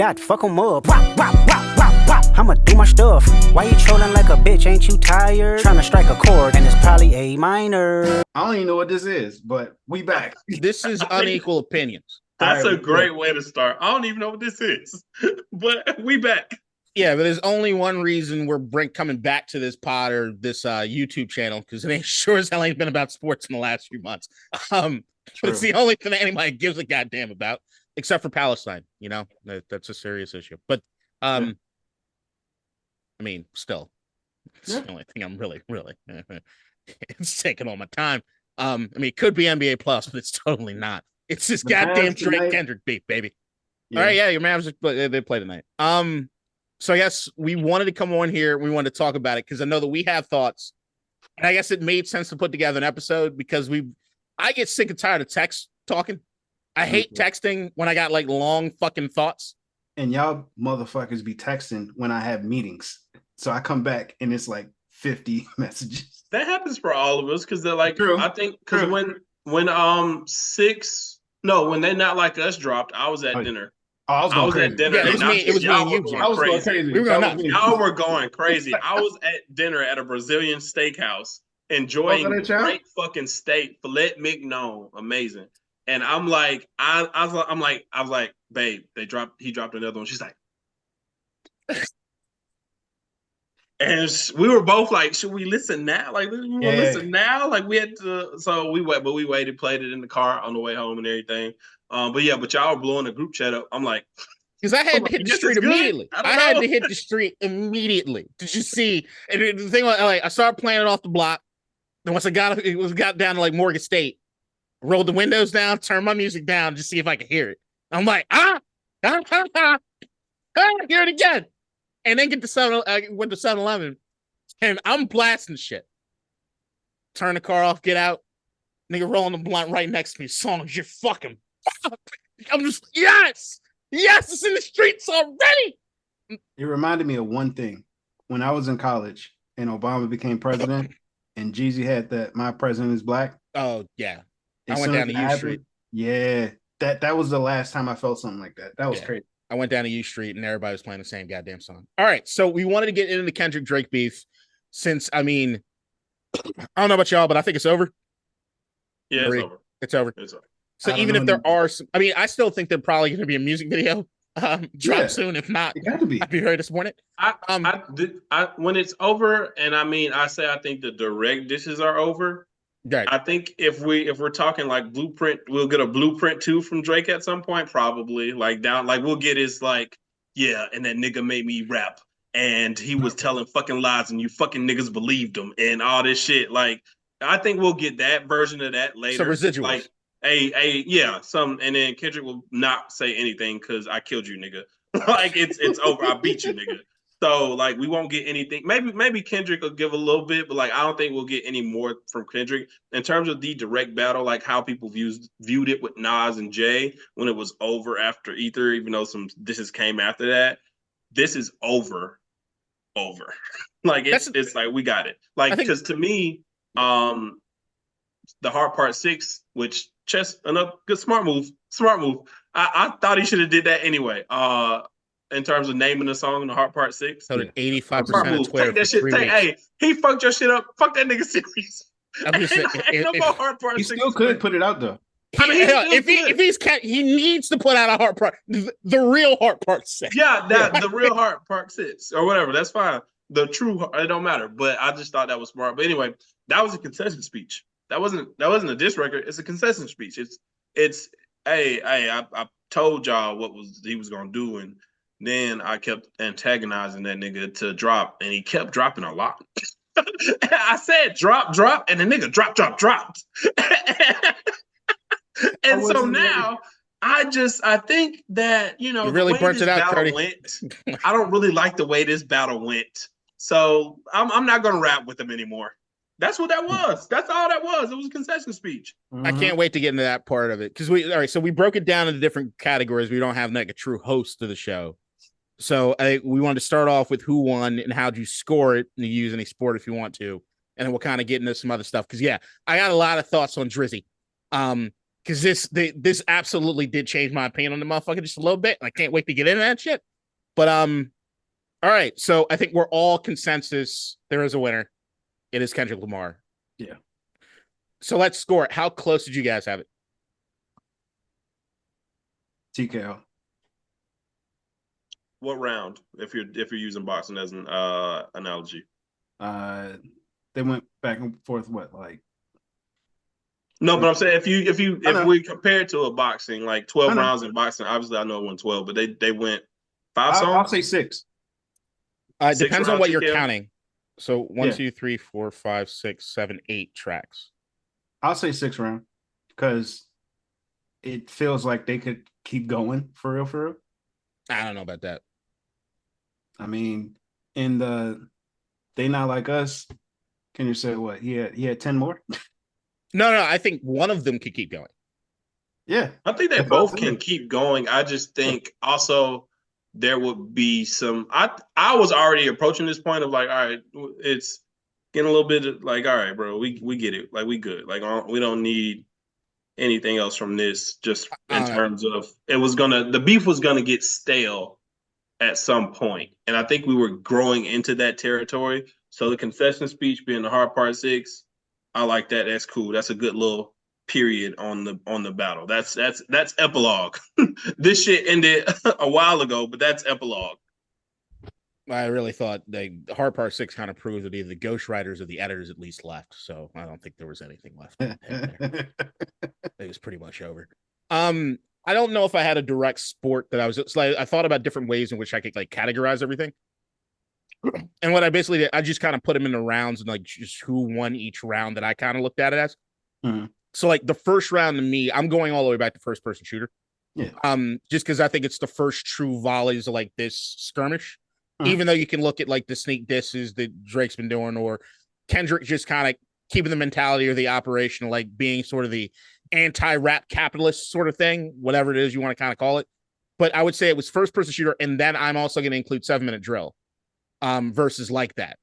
KDot, fuck 'em up. Wop, wop, wop, wop, wop. I'ma do my stuff. Why you trolling like a bitch? Ain't you tired? Tryna strike a chord, and it's probably A minor. I don't even know what this is, but we back. This is Unequal Opinions. That's a great way to start. I don't even know what this is, but we back. Yeah, but there's only one reason we're coming back to this pod or this YouTube channel, because it ain't sure as hell ain't been about sports in the last few months. But it's the only thing that anybody gives a goddamn about, except for Palestine. You know, that's a serious issue. But I mean, still, it's the only thing I'm really it's taking all my time. I mean, it could be NBA Plus, but it's totally not. It's this goddamn Drake Kendrick beat, baby. Yeah. All right, yeah, your Mavs they play tonight. So I guess we wanted to come on here. We wanted to talk about it because I know that we have thoughts, and I guess it made sense to put together an episode because I get sick and tired of text talking. I hate texting when I got like long fucking thoughts. And y'all motherfuckers be texting when I have meetings, so I come back and it's like 50 messages. That happens for all of us because they're like, I think because when When They Not Like Us dropped, I was at dinner. I was at dinner. Yeah, it was me and you. I was going crazy. Y'all were going crazy. I was at dinner at a Brazilian steakhouse, enjoying great fucking steak, filet mignon, amazing. And I'm like, I was like, babe, he dropped another one. She's like, and we were both like, should we listen now? Like, listen now? Like, we had to, so we waited, played it in the car on the way home and everything. But y'all were blowing the group chat up. I'm like, because I had to hit the street immediately. I had to hit the street immediately. Did you see? And the thing was, like, I started playing it off the block. Then once it got down to like Morgan State, I rolled the windows down, turned my music down to see if I could hear it. I'm like, hear it again. And then went to 7-Eleven, and I'm blasting shit. Turn the car off, get out. Nigga rolling the blunt right next to me. Songs, you're fucking. I'm just, yes, it's in the streets already. It reminded me of one thing. When I was in college and Obama became president and Jeezy had that "My President is Black." Oh, yeah. I went down to U Street. Yeah, that was the last time I felt something like that. That was crazy. I went down to U Street and everybody was playing the same goddamn song. All right, so we wanted to get into the Kendrick Drake beef since, I mean, I don't know about y'all, but I think it's over. Yeah, it's over. So even if there are some, I mean, I still think there's probably going to be a music video drop soon. If not, I'd be very disappointed. When it's over, and I mean, I think the direct dishes are over. Right. I think if we're talking like Blueprint, we'll get a Blueprint 2 from Drake at some point, probably. Like we'll get his like, yeah, and that nigga made me rap, and he was telling fucking lies, and you fucking niggas believed him, and all this shit. Like, I think we'll get that version of that later. So residuals. Like, and then Kendrick will not say anything because I killed you, nigga. Like it's over. I beat you, nigga. So like we won't get anything. Maybe Kendrick will give a little bit, but like I don't think we'll get any more from Kendrick in terms of the direct battle, like how people viewed it with Nas and Jay when it was over after Ether, even though some dishes came after that. This is over. Like it's like we got it. Like because to me, the Hard Part 6, which enough good smart move. I thought he should have did that anyway. In terms of naming the song in the Hard Part 6. So did 85% of Twitter. Take that shit. Hey, he fucked your shit up. Fuck that nigga series. Ain't no more Hard Part 6. He still could put it out though. I mean, he needs to put out a Hard Part, the real Hard Part 6. Yeah, the real Hard Part 6 or whatever. That's fine. The true, it don't matter. But I just thought that was smart. But anyway, that was a concession speech. That wasn't a diss record. It's a concession speech. I told y'all what he was gonna do, and then I kept antagonizing that nigga to drop, and he kept dropping a lot. I said drop, and the nigga dropped. And so now I think that, you know, you really burnt it out, Cody. I don't really like the way this battle went. So I'm not gonna rap with him anymore. That's what that was. That's all that was. It was a concession speech. Mm-hmm. I can't wait to get into that part of it. Because so we broke it down into different categories. We don't have like a true host to the show. So we wanted to start off with who won and how'd you score it, and you use any sport if you want to. And then we'll kind of get into some other stuff. Because I got a lot of thoughts on Drizzy. because this absolutely did change my opinion on the motherfucker just a little bit. I can't wait to get into that shit. But all right. So I think we're all consensus. There is a winner. It is Kendrick Lamar. Yeah. So let's score it. How close did you guys have it? TKO. What round? If you're using boxing as an analogy. They went back and forth. What, like? No, but I'm saying if we compare it to a boxing, like 12 rounds in boxing, obviously I know it went 12, but they went 5 songs. I'll say 6. It depends on what you're TKO? counting. So 1, 2, 3, 4, 5, 6, 7, 8 tracks. I'll say 6 round because it feels like they could keep going for real, for real. I don't know about that. I mean, in the They Not Like Us, can you say what? He had 10 more? No, I think one of them could keep going. Yeah. I think they both can keep going. I just think also there would be some. I was already approaching this point of like, all right, it's getting a little bit like, all right, bro, we get it, like we good, like we don't need anything else from this. Just in terms of the beef was gonna get stale at some point, and I think we were growing into that territory. So the concession speech being the hard part 6, I like that. That's cool. That's a good little period on the battle. That's epilogue. This shit ended a while ago, but that's epilogue. I really thought the hard part 6 kind of proved that either the ghostwriters or the editors at least left. So I don't think there was anything left. It was pretty much over. I don't know if I had a direct sport that I thought about different ways in which I could like categorize everything. And what I basically did, I just kind of put them into rounds and like just who won each round that I kind of looked at it as. Mm-hmm. So like the first round to me, I'm going all the way back to first person shooter. Yeah. Just because I think it's the first true volleys of like this skirmish. Even though you can look at like the sneak disses that Drake's been doing, or Kendrick just kind of keeping the mentality or the operation, like being sort of the anti-rap capitalist sort of thing, whatever it is you want to kind of call it. But I would say it was first person shooter. And then I'm also going to include 7-minute drill versus like that.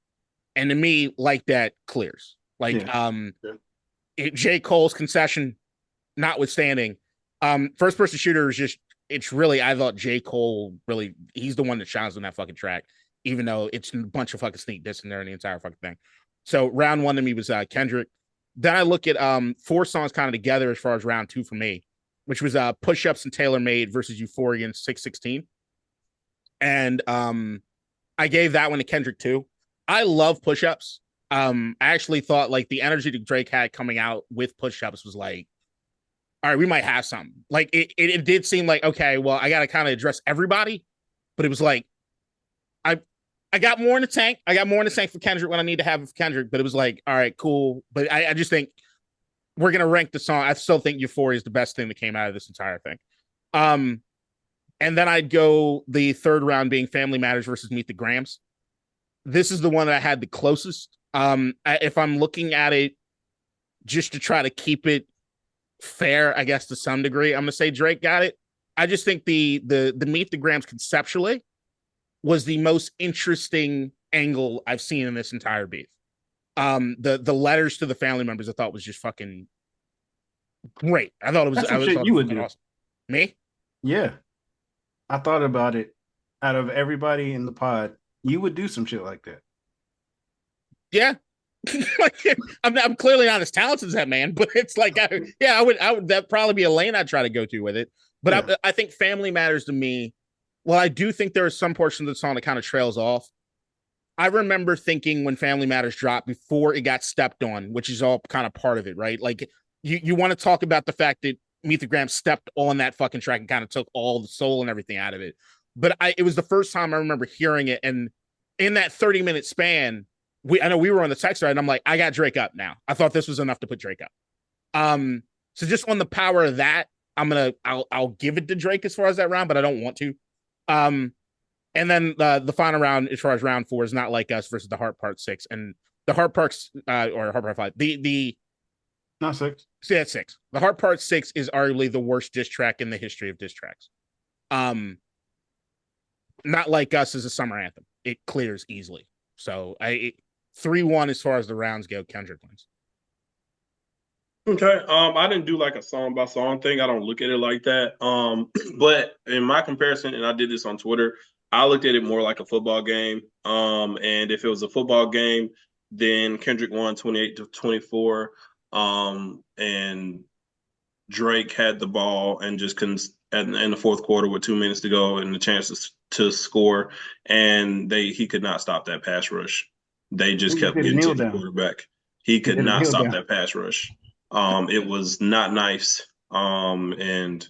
And to me, like that clears. Like J. Cole's concession notwithstanding, first person shooter is just, it's really, I thought J. Cole really, he's the one that shines on that fucking track, even though it's a bunch of fucking sneak diss in there and the entire fucking thing. So round 1 to me was Kendrick. Then I look at 4 songs kind of together as far as round 2 for me, which was Push Ups and Tailor Made versus Euphoria and 616. And I gave that one to Kendrick too. I love Push Ups. I actually thought like the energy that Drake had coming out with Push Ups was like, all right, we might have something. Like it did seem like, okay, well, I got to kind of address everybody, but it was like, I got more in the tank. I got more in the tank for Kendrick when I need to have it for Kendrick, but it was like, all right, cool. But I just think we're going to rank the song. I still think Euphoria is the best thing that came out of this entire thing. And then I'd go the third round being Family Matters versus Meet the Grams. This is the one that I had the closest. If I'm looking at it just to try to keep it fair, I guess to some degree, I'm gonna say Drake got it. I just think the Meet the Grams conceptually was the most interesting angle I've seen in this entire beef. The letters to the family members I thought was just fucking great. I thought it was. That's some shit you would do. Awesome. Me? Yeah, I thought about it. Out of everybody in the pod, you would do some shit like that. Yeah. Like, I'm clearly not as talented as that man, but it's like, I would that probably be a lane I'd try to go to with it. But yeah. I think Family Matters to me. Well, I do think there is some portion of the song that kind of trails off. I remember thinking when Family Matters dropped before it got stepped on, which is all kind of part of it, right? Like you want to talk about the fact that Meet the Grams stepped on that fucking track and kind of took all the soul and everything out of it. But it was the first time I remember hearing it, and in that 30-minute span, I know we were on the text thread, and I'm like, I got Drake up now. I thought this was enough to put Drake up. So just on the power of that, I'll give it to Drake as far as that round, but I don't want to. And then the final round, as far as round 4, is Not Like Us versus the Heart Part 6, and the Heart Parts or Heart Part 5. The Not 6. See, that's 6. The Heart Part 6 is arguably the worst diss track in the history of diss tracks. Not Like Us is a summer anthem. It clears easily. So 3-1 as far as the rounds go. Kendrick wins. Okay. I didn't do like a song by song thing. I don't look at it like that. But in my comparison, and I did this on Twitter, I looked at it more like a football game. And if it was a football game, then Kendrick won 28-24. And Drake had the ball and just couldn't in the fourth quarter with 2 minutes to go and the chances to score, and he could not stop that pass rush. They just kept getting to the quarterback. He could not stop that pass rush. It was not nice. And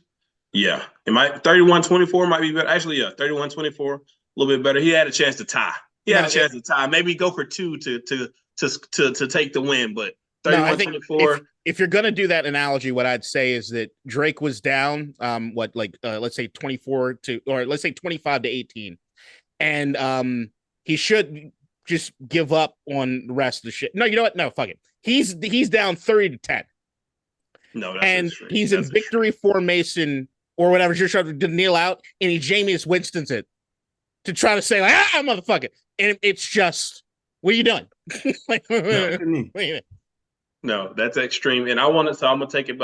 yeah, it might 31-24 might be better. Actually, yeah, 31-24, a little bit better. He had a chance to tie. Maybe go for two to take the win, but 31-24. If you're gonna do that analogy, what I'd say is that Drake was down, let's say 25-18, and he should just give up on the rest of the shit. No, you know what? No, fuck it. He's down 30-10. No, that's and he's in victory formation or whatever. Just trying to kneel out, and he Jameis Winston's it to try to say like, motherfucker, and it's just, what are you doing? No, that's extreme. And I'm gonna take it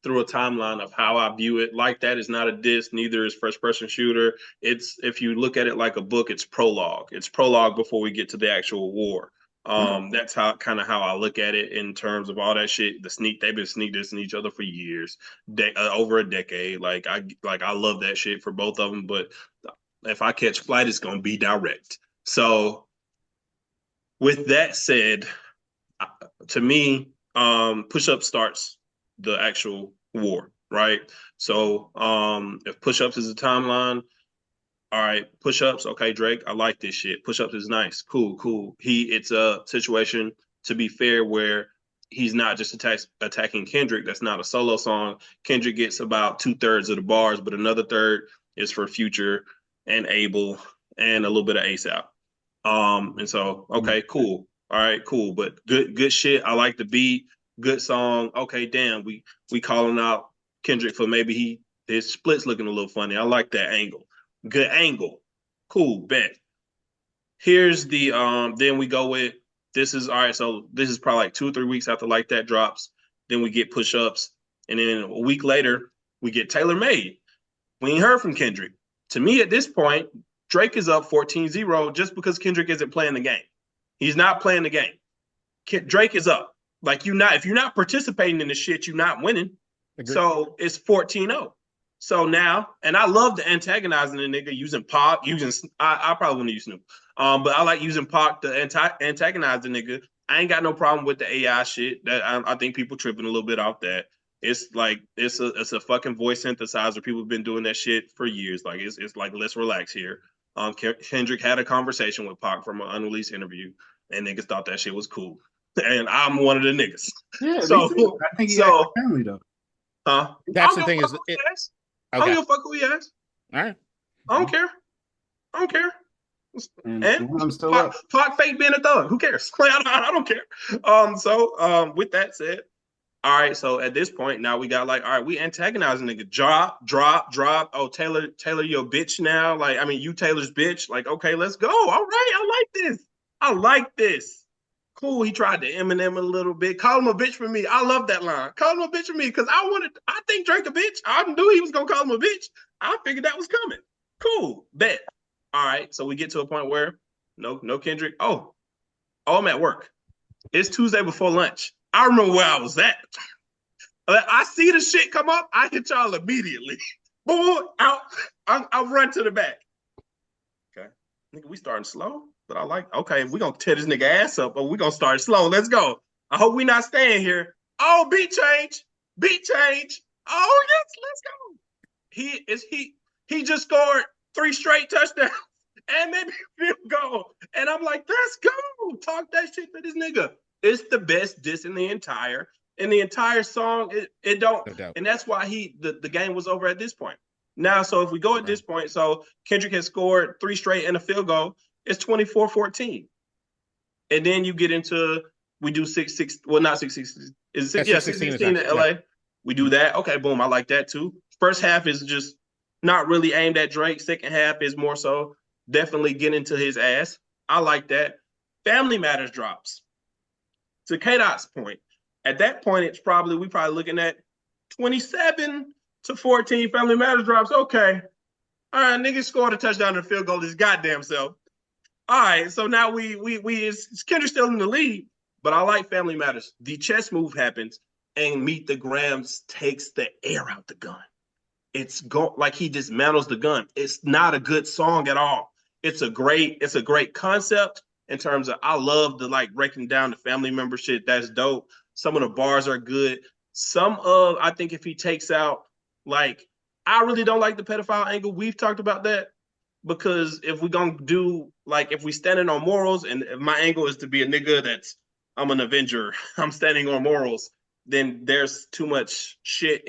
through a timeline of how I view it. Like that is not a diss, neither is first person shooter. It's, if you look at it like a book, it's prologue. It's prologue before we get to the actual war. That's how I look at it in terms of all that shit. They've been sneak dissing each other for years, over a decade. Like I love that shit for both of them. But if I catch flight, it's gonna be direct. So with that said, to me, push-up starts the actual war, right? So if push-ups is a timeline, all right, push-ups, okay, Drake, I like this shit. Push-ups is nice, cool. It's a situation, to be fair, where he's not just attacking Kendrick. That's not a solo song. Kendrick gets about 2/3 of the bars, but another third is for Future and Abel and a little bit of ASAP. And so, okay, cool. All right, cool. But good shit. I like the beat. Good song. Okay, damn. We calling out Kendrick for maybe his splits looking a little funny. I like that angle. Good angle. Cool, bet. Here's the then we go with, this is all right. So this is probably like 2 or 3 weeks after Like That drops. Then we get push-ups. And then a week later, we get Tailor Made. We ain't heard from Kendrick. To me, at this point, Drake is up 14-0 just because Kendrick isn't playing the game. He's not playing the game. Drake is up. Like, if you're not participating in the shit, you're not winning. Agreed. So it's 14-0. So now, and I love the antagonizing the nigga using Pac, I probably wouldn't use Snoop. But I like using Pac to antagonize the nigga. I ain't got no problem with the AI shit. That I think people tripping a little bit off that. It's like it's a fucking voice synthesizer. People have been doing that shit for years. Like it's like, let's relax here. Kendrick had a conversation with Pac from an unreleased interview, and niggas thought that shit was cool. And I'm one of the niggas. Yeah, so I think he got family though. Huh? That's the thing is, I don't give a fuck who he is. All right. I don't care. And I'm still Pac fake being a thug. Who cares? I don't care. So with that said, all right. So at this point now we got like, all right, we antagonizing nigga. Drop. Oh, Taylor, your bitch now. Like, I mean, you Taylor's bitch. Like, okay, let's go. All right, I like this. Cool. He tried to Eminem a little bit. Call him a bitch for me. I love that line. Call him a bitch for me because I think Drake a bitch. I knew he was gonna call him a bitch. I figured that was coming. Cool. Bet. All right. So we get to a point where no Kendrick. Oh, I'm at work. It's Tuesday before lunch. I remember where I was at. I see the shit come up. I hit y'all immediately. Boom, out. I'll run to the back. Okay. Nigga, we starting slow. But I like, okay, we're going to tear this nigga ass up, but we're going to start slow. Let's go. I hope we're not staying here. Oh, beat change. Oh, yes, let's go. He just scored 3 straight touchdowns and maybe a field goal. And I'm like, let's go. Talk that shit to this nigga. It's the best diss in the entire song. It don't. No, and that's why the game was over at this point. Now, so if we go at this point, so Kendrick has scored 3 straight and a field goal. It's 24-14. And then you get into, we do 6-6, well, not 6-6, is it 6-16 in LA? Yeah. We do that. Okay, boom, I like that too. First half is just not really aimed at Drake. Second half is more so definitely getting to his ass. I like that. Family Matters drops. To KDot's point, At that point, we probably looking at 27 to 14 Family Matters drops. Okay. All right, niggas scored a touchdown and a field goal his goddamn self. All right, so now it's Kendrick still in the lead, but I like Family Matters. The chess move happens, and Meet the Grams takes the air out the gun. It's like he dismantles the gun. It's not a good song at all. It's a great concept in terms of, I love the like breaking down the family member shit. That's dope. Some of the bars are good. I think if he takes out, like, I really don't like the pedophile angle. We've talked about that, because if we're going to do, like, if we standing on morals, and if my angle is to be a nigga I'm an Avenger, I'm standing on morals, then there's too much shit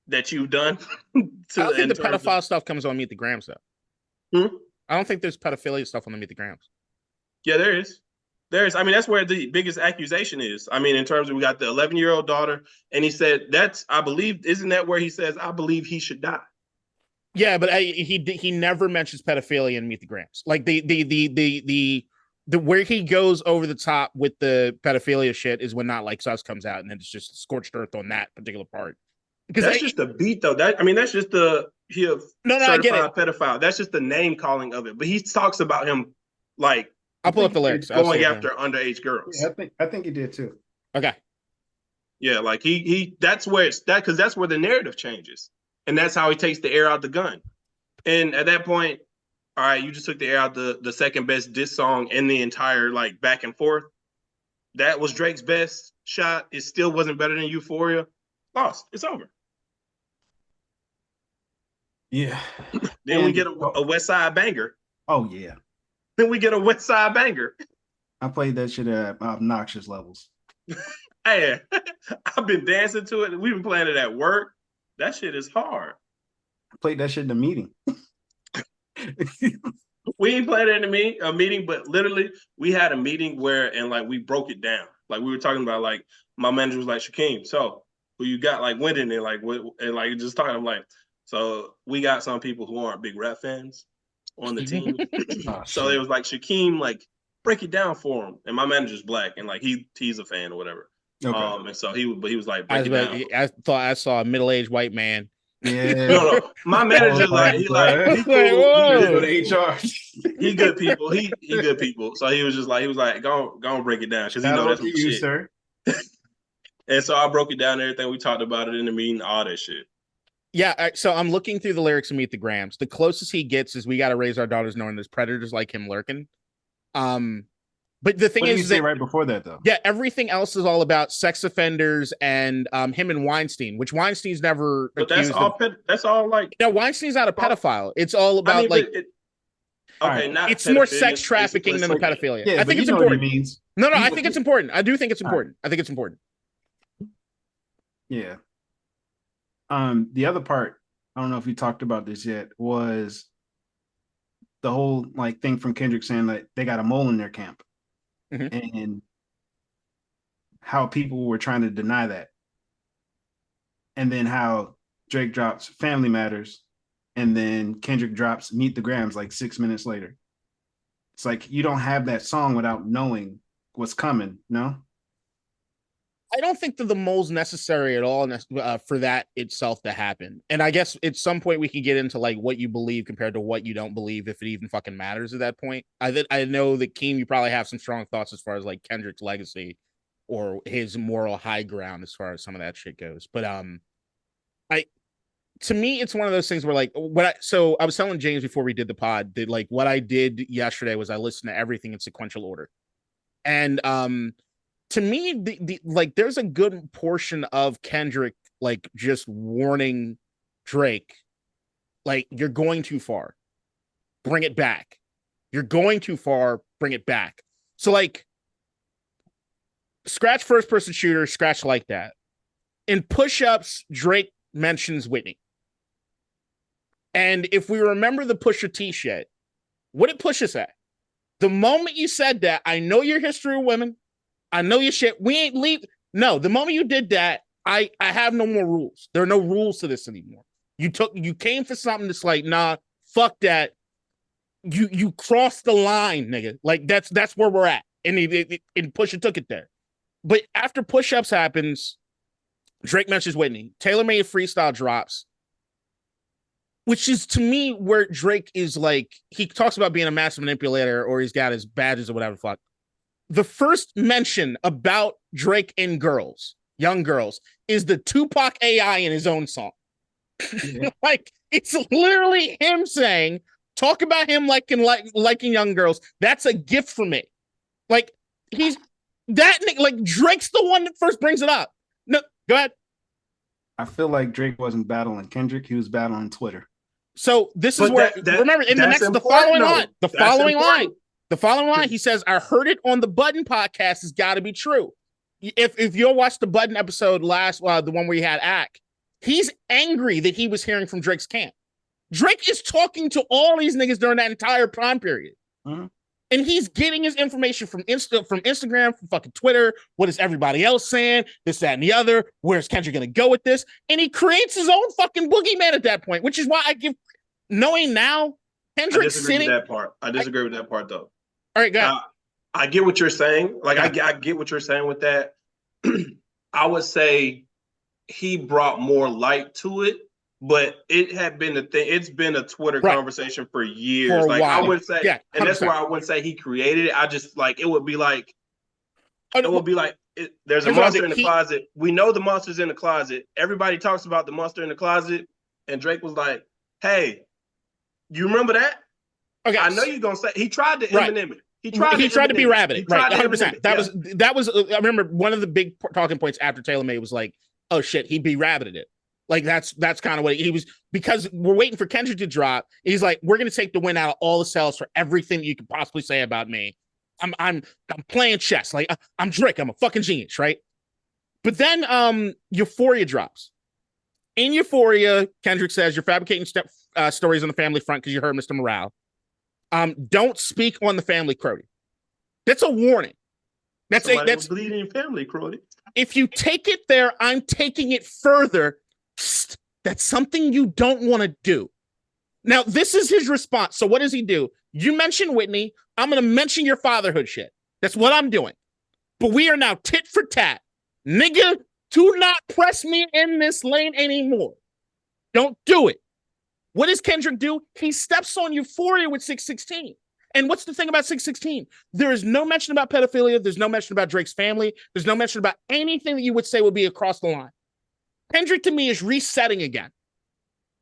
that you've done. I don't think the pedophile stuff comes on Meet the Grams, though. I don't think there's pedophilia stuff on the Meet the Grams. Yeah, there is. I mean, that's where the biggest accusation is. I mean, in terms of, we got the 11-year-old daughter, and he said isn't that where he says, I believe he should die? Yeah, but he never mentions pedophilia in Meet the Grams. Like the where he goes over the top with the pedophilia shit is when Not Like Us comes out, and then it's just scorched earth on that particular part. Because that's just the beat, though. That's just certified pedophile. That's just the name calling of it. But he talks about him like, I'll pull up the lyrics. Going after underage girls. Yeah, I think he did too. Okay. Yeah, like that's where because that's where the narrative changes. And that's how he takes the air out the gun. And at that point, all right, you just took the air out the second best diss song in the entire like back and forth. That was Drake's best shot. It still wasn't better than Euphoria. Lost. It's over. Yeah. Then we get a West Side banger. Oh yeah. Then we get a West Side banger. I played that shit at obnoxious levels. Hey, I've been dancing to it. We've been playing it at work. That shit is hard. I played that shit in the meeting. We ain't played it in a meeting, but literally we had a meeting where we broke it down. Like, we were talking about, like, my manager was like, Keem, so who you got like winning it? Like, what, and like just talking, I'm like, so we got some people who aren't big rap fans on the team. So it was like, Shakeem, like, break it down for him. And my manager's black, and like he's a fan or whatever. Okay. And so he was like, break it down. I thought I saw a middle-aged white man. Yeah. No. My manager's he cool. HR. He good people. He good people. So he was like, go break it down, because he know that's what shit. Sir. And so I broke it down, everything. We talked about it in the meeting, all that shit. Yeah, so I'm looking through the lyrics of Meet the Grams. The closest he gets is, we got to raise our daughters knowing there's predators like him lurking. But the thing is, say right before that, though? Yeah, everything else is all about sex offenders and him and Weinstein, which Weinstein's never. But that's all like. Yeah, Weinstein's not a pedophile. It's all about it's more sex trafficking than pedophilia. Yeah, I think it's important. No, I think it's important. I do think it's important. I think it's important. Yeah. The other part, I don't know if you talked about this yet, was the whole like thing from Kendrick saying that they got a mole in their camp. Mm-hmm. And how people were trying to deny that. And then how Drake drops Family Matters, and then Kendrick drops Meet the Grams like 6 minutes later. It's like, you don't have that song without knowing what's coming, no? I don't think that the mole's necessary at all for that itself to happen. And I guess at some point we can get into like what you believe compared to what you don't believe, if it even fucking matters at that point. I know that Keem, you probably have some strong thoughts as far as like Kendrick's legacy or his moral high ground as far as some of that shit goes. But to me, it's one of those things where like I was telling James before we did the pod that like what I did yesterday was I listened to everything in sequential order. And to me, the like, there's a good portion of Kendrick like just warning Drake, like, you're going too far, bring it back. You're going too far, bring it back. So like, scratch first person shooter, scratch like that. In push-ups, Drake mentions Whitney. And if we remember the Pusha T shit, what did Pusha say? The moment you said that, I know your history of women, I know your shit. We ain't leave. No, the moment you did that, I have no more rules. There are no rules to this anymore. You came for something that's like, nah, fuck that. You crossed the line, nigga. Like that's where we're at. And Pusha took it there. But after push-ups happens, Drake mentions Whitney. Taylor made freestyle drops, which is to me where Drake is like, he talks about being a massive manipulator or he's got his badges or whatever the fuck. The first mention about Drake and girls, young girls, is the Tupac AI in his own song. Yeah. Like, it's literally him saying, talk about him liking young girls. That's a gift for me. Like, he's that, like, Drake's the one that first brings it up. No, go ahead. I feel like Drake wasn't battling Kendrick. He was battling Twitter. So this is where, remember, in the following line, he says, I heard it on the Budden podcast. Has got to be true. If you'll watch the Budden episode last, the one where he had Ack, he's angry that he was hearing from Drake's camp. Drake is talking to all these niggas during that entire time period. Mm-hmm. And he's getting his information from Instagram, from fucking Twitter. What is everybody else saying? This, that, and the other. Where's Kendrick going to go with this? And he creates his own fucking boogeyman at that point, which is why I give, knowing now, Kendrick's sitting. I disagree with that part, though. All right, go ahead. I get what you're saying. Like, I get what you're saying with that. I would say he brought more light to it. But it had been a thing. It's been a Twitter conversation for years. Like, I would say, and that's why I wouldn't say he created it. I just like, it would be like, there's a monster in the closet. We know the monster's in the closet. Everybody talks about the monster in the closet. And Drake was like, hey, you remember that? Okay, I know you're gonna say he tried to Eminem it. He tried to be Rabbit. Right, 100%. That was. I remember one of the big talking points after Taylor made was like, oh shit, he be Rabbited it. Like, that's kind of what he was, because we're waiting for Kendrick to drop. He's like, we're gonna take the win out of all the sales for everything you could possibly say about me. I'm playing chess. Like, I'm Drake. I'm a fucking genius, right? But then Euphoria drops. In Euphoria, Kendrick says, you're fabricating stories on the family front because you heard Mr. Morale. Don't speak on the family, Crody. That's a warning. That's bleeding family, Crody. If you take it there, I'm taking it further. That's something you don't want to do. Now, this is his response. So what does he do? You mention Whitney. I'm going to mention your fatherhood shit. That's what I'm doing. But we are now tit for tat. Nigga, do not press me in this lane anymore. Don't do it. What does Kendrick do? He steps on Euphoria with 616. And what's the thing about 616? There is no mention about pedophilia. There's no mention about Drake's family. There's no mention about anything that you would say would be across the line. Kendrick, to me, is resetting again.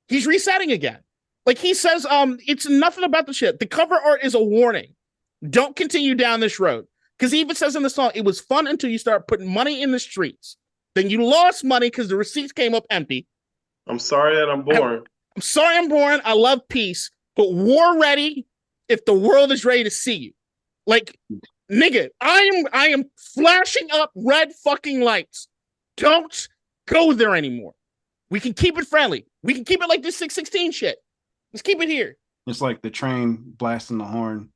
He's resetting again. Like, he says, it's nothing about the shit. The cover art is a warning. Don't continue down this road. Because he even says in the song, it was fun until you start putting money in the streets. Then you lost money because the receipts came up empty. I'm sorry that I'm born. I'm sorry I'm born. I love peace. But war ready if the world is ready to see you. Like, nigga, I am flashing up red fucking lights. Don't go there anymore. We can keep it friendly. We can keep it like this 616 shit. Let's keep it here. It's like the train blasting the horn.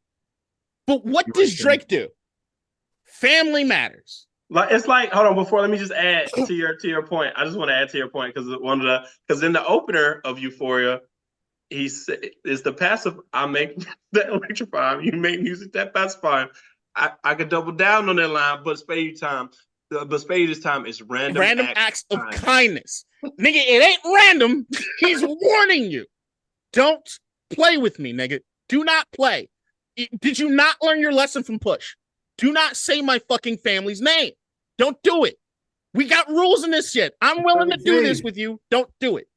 But what does Drake do? Family matters. Like, it's like, hold on, before, let me just add to your point. I just want to add to your point because in the opener of Euphoria, he said, "It's the passive. I make that electrify. You make music that pacify. I could double down on that line, but spade time. But spade this time is random acts of kindness. Nigga, it ain't random. He's warning you. Don't play with me, nigga. Do not play. Did you not learn your lesson from Push? Do not say my fucking family's name. Don't do it. We got rules in this shit. I'm willing to do this with you. Don't do it."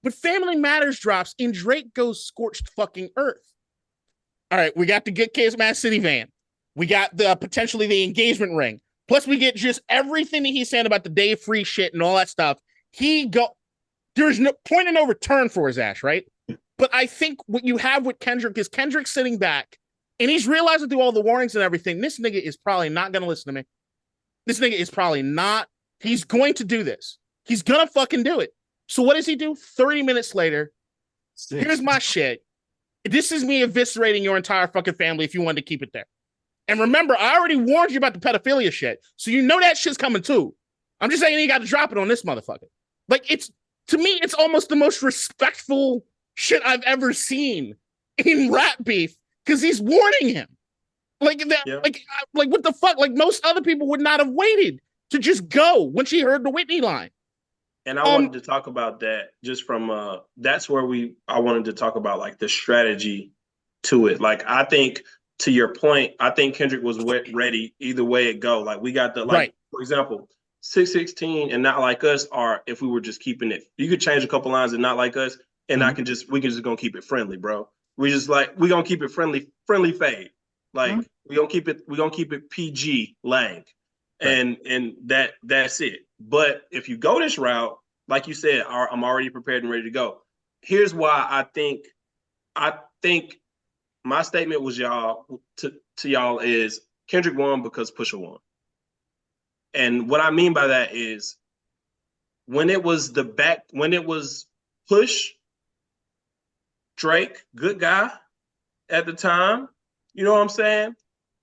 But Family Matters drops and Drake goes scorched fucking earth. All right, we got the Get Case Mad City van. We got the potentially the engagement ring. Plus, we get just everything that he's saying about the day free shit and all that stuff. There's no point of no return for his ass, right? But I think what you have with Kendrick is Kendrick sitting back and he's realizing through all the warnings and everything, this nigga is probably not going to listen to me. This nigga is probably not. He's going to do this. He's going to fucking do it. So what does he do? 30 minutes later, here's my shit. This is me eviscerating your entire fucking family if you wanted to keep it there. And remember, I already warned you about the pedophilia shit. So you know that shit's coming too. I'm just saying you got to drop it on this motherfucker. Like, to me, it's almost the most respectful shit I've ever seen in rap beef because he's warning him. Like that, like what the fuck? Like most other people would not have waited to just go when she heard the Whitney line. And I wanted to talk about that just from that's where I wanted to talk about like the strategy to it. Like I think to your point, I think Kendrick was ready either way it go. Like we got the for example, 616 and Not Like Us are if we were just keeping it. You could change a couple lines and Not Like Us, and we can just gonna keep it friendly, bro. We gonna keep it friendly fade. Like we gonna keep it PG lang. And that's it. But if you go this route, like you said, I'm already prepared and ready to go. Here's why I think my statement was to y'all is Kendrick won because Pusha won. And what I mean by that is when it was Push, Drake, good guy at the time, you know what I'm saying?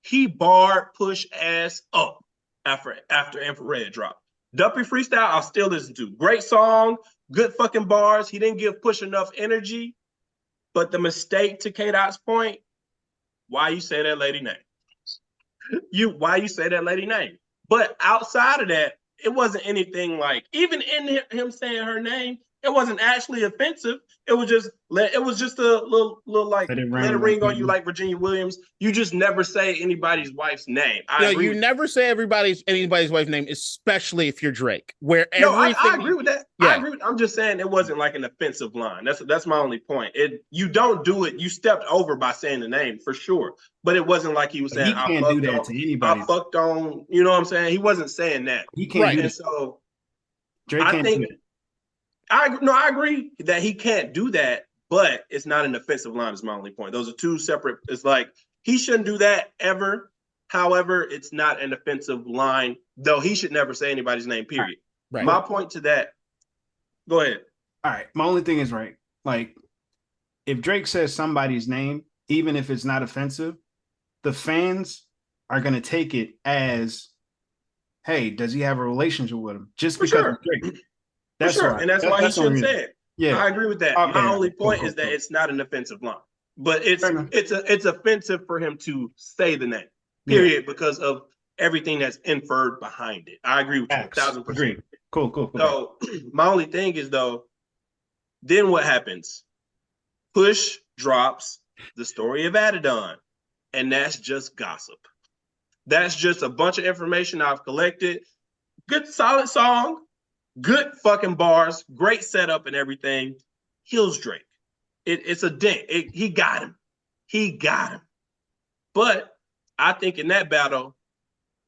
He barred Push ass up after Infrared dropped. Duppy Freestyle, I'll still listen to. Great song, good fucking bars. He didn't give Push enough energy. But the mistake, to KDot's point, why you say that lady name? Why you say that lady name? But outside of that, it wasn't anything like, even in him saying her name, it wasn't actually offensive. It was just a little like let it ring on you like Virginia Williams. You just never say anybody's wife's name. You never say anybody's wife's name, especially if you're Drake. Where I agree with that. Yeah. I agree. I'm just saying it wasn't like an offensive line. That's my only point. You don't do it. You stepped over by saying the name for sure. But it wasn't like he was saying he can't do that to anybody. I fucked on. You know what I'm saying? He wasn't saying that. He can't do that. So Drake can't do it. I agree that he can't do that, but it's not an offensive line is my only point. Those are two separate. It's like he shouldn't do that ever. However, it's not an offensive line, though he should never say anybody's name, period. Right. My point to that, go ahead. All right. My only thing is like if Drake says somebody's name, even if it's not offensive, the fans are going to take it as, hey, does he have a relationship with him? Just because of Drake. That's sure. Right. And that's why he shouldn't say it. Yeah, I agree with that. Okay. My only point is that it's not an offensive line, but it's offensive for him to say the name, period, because of everything that's inferred behind it. I agree with you 1,000%. Agree. Cool. So my only thing is though, then what happens? Push drops the story of Adidon, and that's just gossip. That's just a bunch of information I've collected. Good, solid song. Good fucking bars, great setup and everything. Kills Drake. It's a dent. He got him. But I think in that battle,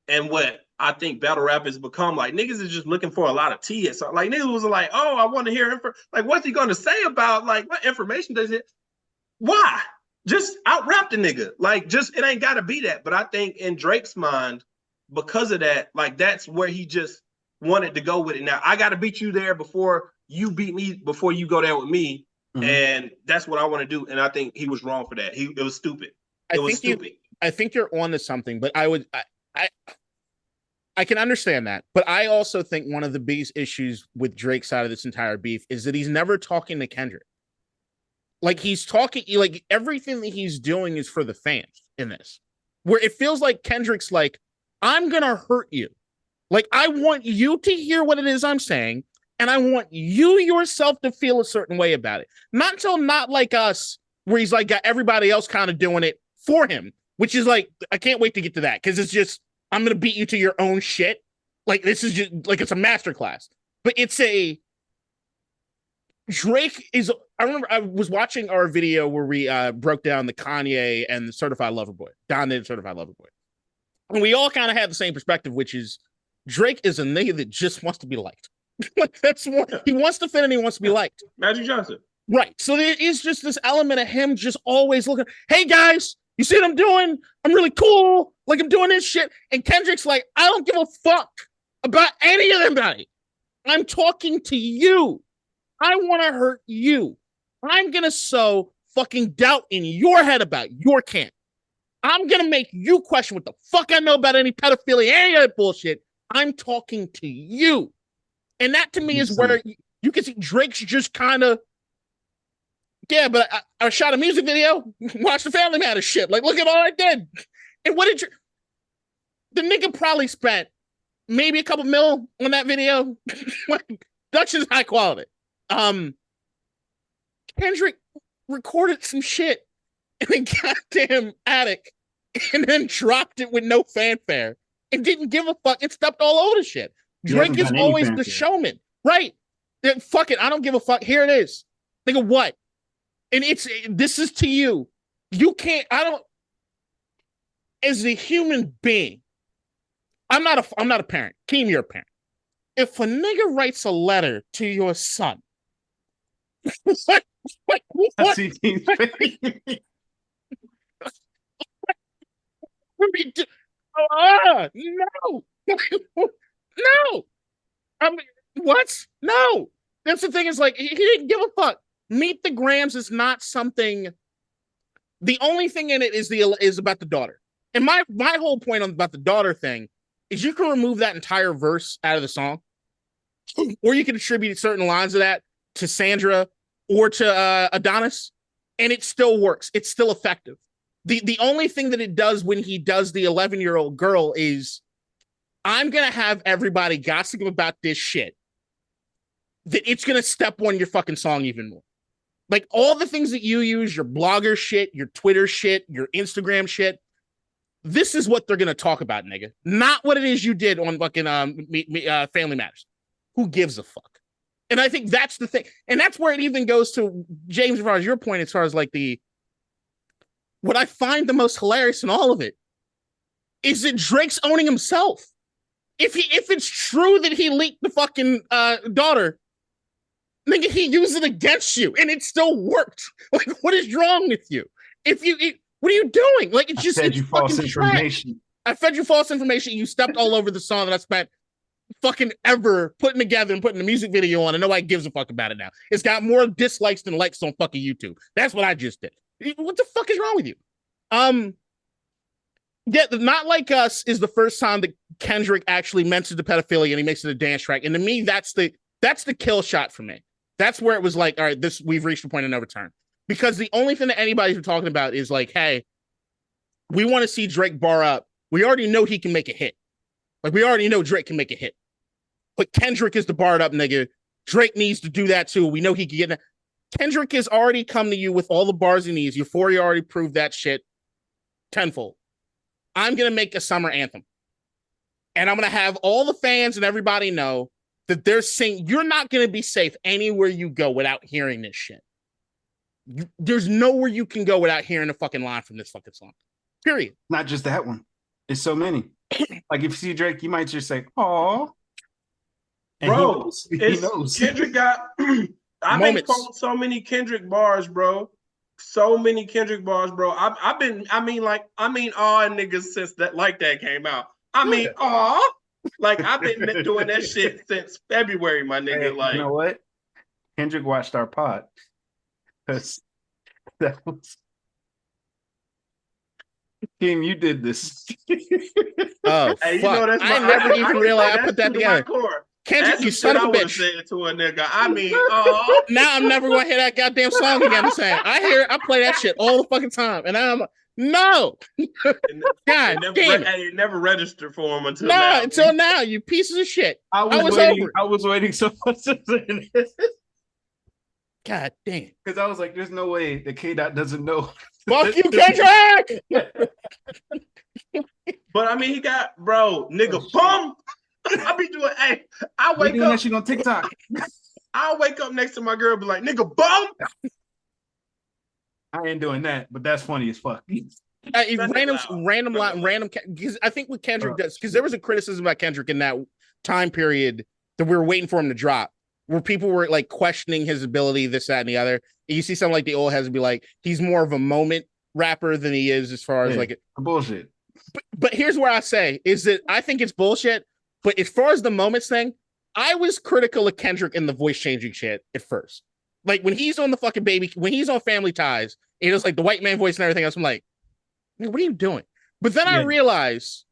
and what I think battle rap has become, like niggas is just looking for a lot of tea. So like niggas was like, oh, I want to hear like what's he gonna say about like what information does it? Why? Just out rap the nigga. Like just it ain't gotta be that. But I think in Drake's mind, because of that, like that's where he just wanted to go with it. Now I got to beat you there before you beat me, before you go there with me, and that's what I want to do. And I think he was wrong for that. It was stupid. I think you're on to something, but I can understand that. But I also think one of the biggest issues with Drake's side of this entire beef is that he's never talking to Kendrick. Like he's talking, like everything that he's doing is for the fans in this, where it feels like Kendrick's like, I'm gonna hurt you. Like, I want you to hear what it is I'm saying, and I want you yourself to feel a certain way about it. Not until Not Like Us, where he's like got everybody else kind of doing it for him, which is like, I can't wait to get to that, because it's just, I'm going to beat you to your own shit. Like, this is just, like, it's a masterclass. But it's Drake is, I remember I was watching our video where we broke down the Kanye and the Certified Lover Boy, Don did Certified Lover Boy. And we all kind of had the same perspective, which is, Drake is a nigga that just wants to be liked. Like that's what he wants to fit and he wants to be liked. Magic Johnson. Right. So there is just this element of him just always looking, hey guys, you see what I'm doing? I'm really cool. Like I'm doing this shit. And Kendrick's like, I don't give a fuck about any of anybody. I'm talking to you. I want to hurt you. I'm going to sow fucking doubt in your head about your camp. I'm going to make you question what the fuck I know about any pedophilia, any of that bullshit. I'm talking to you. And that to me is where you can see Drake's just kind of, yeah, but I shot a music video, watch the Family Matters shit. Like, look at all I did. And what did the nigga probably spent maybe a couple mil on that video. Production's high quality. Kendrick recorded some shit in a goddamn attic and then dropped it with no fanfare and didn't give a fuck. It stepped all over the shit. Drake is always the showman. Right. Fuck it. I don't give a fuck. Here it is. Nigga, what? And this is to you. You can't, as a human being, I'm not a parent. Keem, you're a parent. If a nigga writes a letter to your son, what? No. No. I mean, what? No. That's the thing, is like, he didn't give a fuck. Meet the Grams is not something. The only thing in it is about the daughter. And my whole point about the daughter thing is you can remove that entire verse out of the song, or you can attribute certain lines of that to Sandra or to Adonis, and it still works. It's still effective. The only thing that it does when he does the 11-year-old girl is, I'm going to have everybody gossiping about this shit, that it's going to step on your fucking song even more. Like all the things that you use, your blogger shit, your Twitter shit, your Instagram shit, this is what they're going to talk about, nigga. Not what it is you did on fucking Family Matters. Who gives a fuck? And I think that's the thing. And that's where it even goes to, James, as far as your point, as far as like what I find the most hilarious in all of it is that Drake's owning himself. If it's true that he leaked the fucking daughter, nigga, he used it against you and it still worked. Like, what is wrong with you? What are you doing? Like, it's just, it's false information. I fed you false information. You stepped all over the song that I spent fucking ever putting together and putting the music video on, and nobody gives a fuck about it now. It's got more dislikes than likes on fucking YouTube. That's what I just did. What the fuck is wrong with you? Yeah, Not Like Us is the first time that Kendrick actually mentions the pedophilia and he makes it a dance track. And to me, that's the kill shot for me. That's where it was like, all right, we've reached a point of no return. Because the only thing that anybody's talking about is like, hey, we want to see Drake bar up. We already know he can make a hit. Like, we already know Drake can make a hit. But Kendrick is the barred up nigga. Drake needs to do that too. We know he can get that. Kendrick has already come to you with all the bars he needs. Euphoria already proved that shit tenfold. I'm going to make a summer anthem. And I'm going to have all the fans and everybody know that they're saying you're not going to be safe anywhere you go without hearing this shit. There's nowhere you can go without hearing a fucking line from this fucking song. Period. Not just that one. It's so many. Like, if you see Drake, you might just say, "Aw." Bro, he knows. Kendrick got I make so many Kendrick bars, bro. So many Kendrick bars, bro. I've been, aw niggas since that came out. Aw. Like, I've been doing that shit since February, my nigga. Hey, like, you know what? Kendrick watched our pod. That was Keem, you did this. Oh, hey, you know, that's I never even realized I put that together. Kendrick, you son of a bitch. Say it to a nigga. Now I'm never gonna hear that goddamn song again. I'm saying I play that shit all the fucking time, and I'm no. God damn it. It never registered for him until now. Until now, you pieces of shit. I was waiting so much to say this. God damn. Because I was like, there's no way that KDot doesn't know. Fuck you, Kendrick! But he got, bro, nigga, bum. I be doing, I wake up. That shit on TikTok. I'll wake up next to my girl and be like, nigga, bum. I ain't doing that, but that's funny as fuck. Random. Because I think what Kendrick does, because there was a criticism about Kendrick in that time period that we were waiting for him to drop, where people were like questioning his ability, this, that, and the other. And you see something like the old heads be like, he's more of a moment rapper than he is as far as like bullshit. But here's where I say is that I think it's bullshit. But as far as the moments thing, I was critical of Kendrick and the voice changing shit at first. Like when he's on the fucking baby, when he's on Family Ties, it was like the white man voice and everything else. I'm like, what are you doing? But then I realize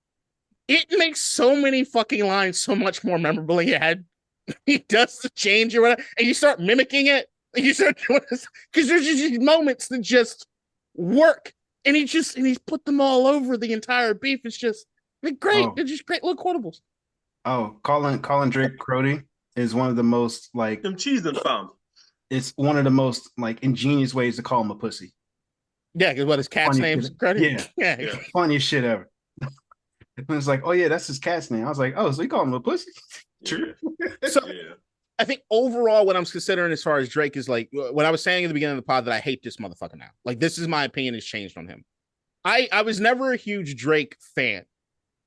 it makes so many fucking lines so much more memorable in your head. He does the change or whatever, and you start mimicking it, and you start doing this because there's just these moments that just work. And he's put them all over the entire beef. It's just great. Oh. They're just great little quotables. Oh, calling Drake Crody is one of the most like them cheese and found. It's one of the most like ingenious ways to call him a pussy. Yeah, because what his cat's name's Crody? Yeah. Funniest shit ever. It's like, oh yeah, that's his cat's name. I was like, oh, so you call him a pussy? True. So I think overall, what I'm considering as far as Drake is like what I was saying at the beginning of the pod that I hate this motherfucker now. Like this is my opinion has changed on him. I was never a huge Drake fan.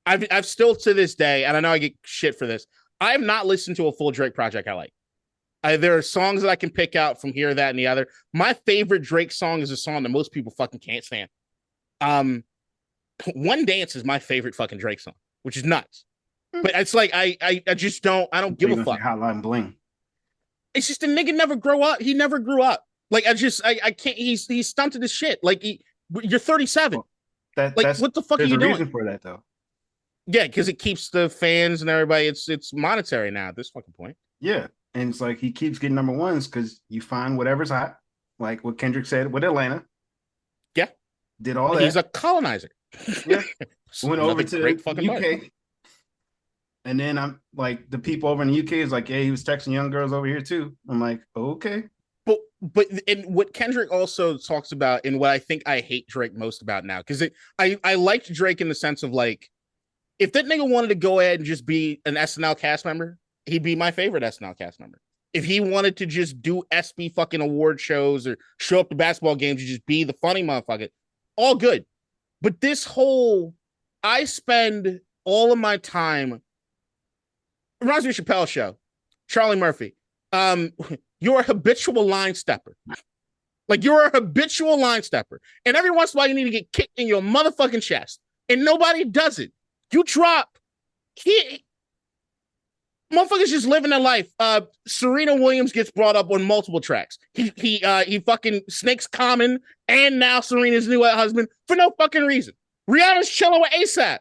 I've still to this day, and I know I get shit for this. I have not listened to a full Drake project I like. There are songs that I can pick out from here, that, and the other. My favorite Drake song is a song that most people fucking can't stand. One Dance is my favorite fucking Drake song, which is nuts. But it's like I just don't give a fuck. Hotline Bling. It's just a nigga never grow up. He never grew up. Like I can't. He's stunted as shit. Like you're 37. Well, that's what the fuck are you doing? There's a reason for that though. Yeah, because it keeps the fans and everybody. It's monetary now at this fucking point. Yeah, and it's like he keeps getting number ones because you find whatever's hot, like what Kendrick said with Atlanta. Yeah, did all that. He's a colonizer. Yeah, went over to the UK, and then I'm like, the people over in the UK is like, yeah, he was texting young girls over here too. I'm like, okay. But and what Kendrick also talks about, and what I think I hate Drake most about now, because I liked Drake in the sense of like, if that nigga wanted to go ahead and just be an SNL cast member, he'd be my favorite SNL cast member. If he wanted to just do SB fucking award shows or show up to basketball games and just be the funny motherfucker, all good. But this whole, I spend all of my time, it reminds me of Chappelle's show, Charlie Murphy. You're a habitual line stepper. Like you're a habitual line stepper. And every once in a while you need to get kicked in your motherfucking chest. And nobody does it. You drop. Motherfuckers just living their life. Serena Williams gets brought up on multiple tracks. He fucking snakes Common and now Serena's new husband for no fucking reason. Rihanna's chilling with ASAP.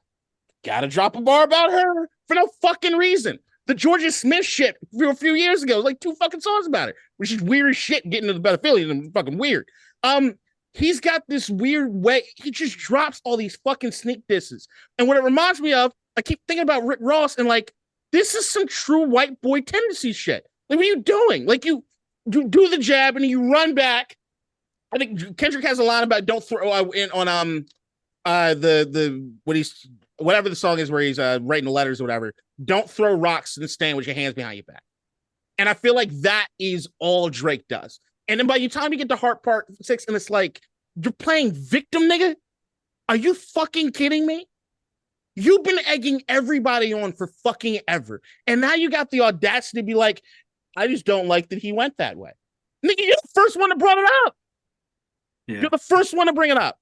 Gotta drop a bar about her for no fucking reason. The Georgia Smith shit a few years ago, like 2 fucking songs about it, which is weird as shit, getting into the pedophilia and fucking weird. He's got this weird way. He just drops all these fucking sneak disses. And what it reminds me of, I keep thinking about Rick Ross and like, this is some true white boy tendency shit. Like, what are you doing? Like, you do the jab and you run back. I think Kendrick has a line about don't throw in on whatever the song is where he's writing the letters or whatever. Don't throw rocks and stand with your hands behind your back. And I feel like that is all Drake does. And then by the time you get to Heart Part 6, and it's like, you're playing victim, nigga? Are you fucking kidding me? You've been egging everybody on for fucking ever. And now you got the audacity to be like, I just don't like that he went that way. Nigga, you're the first one to bring it up. Yeah. You're the first one to bring it up.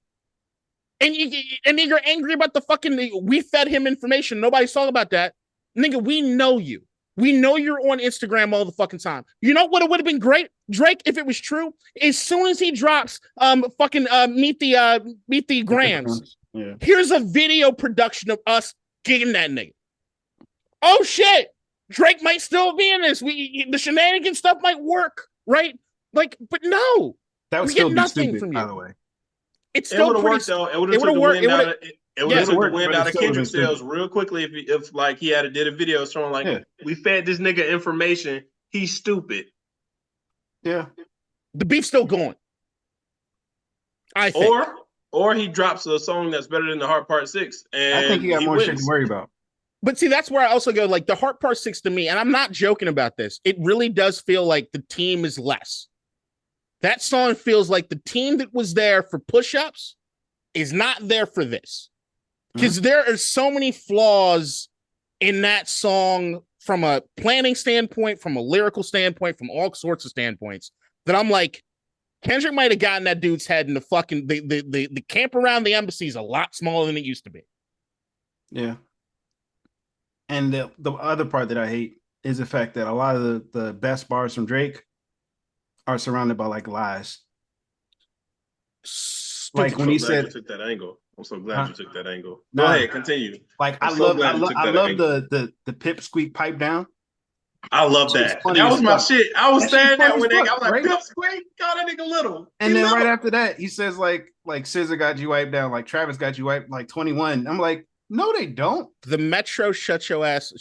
And you're angry about the fucking, we fed him information. Nobody saw about that. Nigga, we know you. We know you're on Instagram all the fucking time. You know what? It would have been great, Drake, if it was true. As soon as he drops meet the Grams. Yeah. Here's a video production of us getting that nigga. Oh shit. Drake might still be in this. The shenanigan stuff might work, right? Like, but no. That would still be stupid, by the way. It's still would have worked though. It would have took the wind out of it. It would have took the wind out of Kendrick's sails real quickly if like he did a video showing like we fed this nigga information. He's stupid. Yeah. The beef's still going. I think. Or he drops a song that's better than the Heart Part 6. And I think he got more shit to worry about. But see, that's where I also go, like, the Heart Part 6 to me, and I'm not joking about this, it really does feel like the team is less. That song feels like the team that was there for push-ups is not there for this. Because there are so many flaws in that song from a planning standpoint, from a lyrical standpoint, from all sorts of standpoints, that I'm like, Kendrick might have gotten that dude's head in the fucking the camp around the embassy is a lot smaller than it used to be. Yeah. And the other part that I hate is the fact that a lot of the best bars from Drake are surrounded by like lies. Like when he said, you took that angle. I'm so glad you took that angle. Go ahead, continue. Like I love the pip squeak pipe down. I love that. That was my shit. I was saying that when I was like, Pipsqueak, call that nigga little. And then right after that, he says like SZA got you wiped down, like Travis got you wiped, like 21. I'm like, no, they don't. The Metro shut your hoe ass up.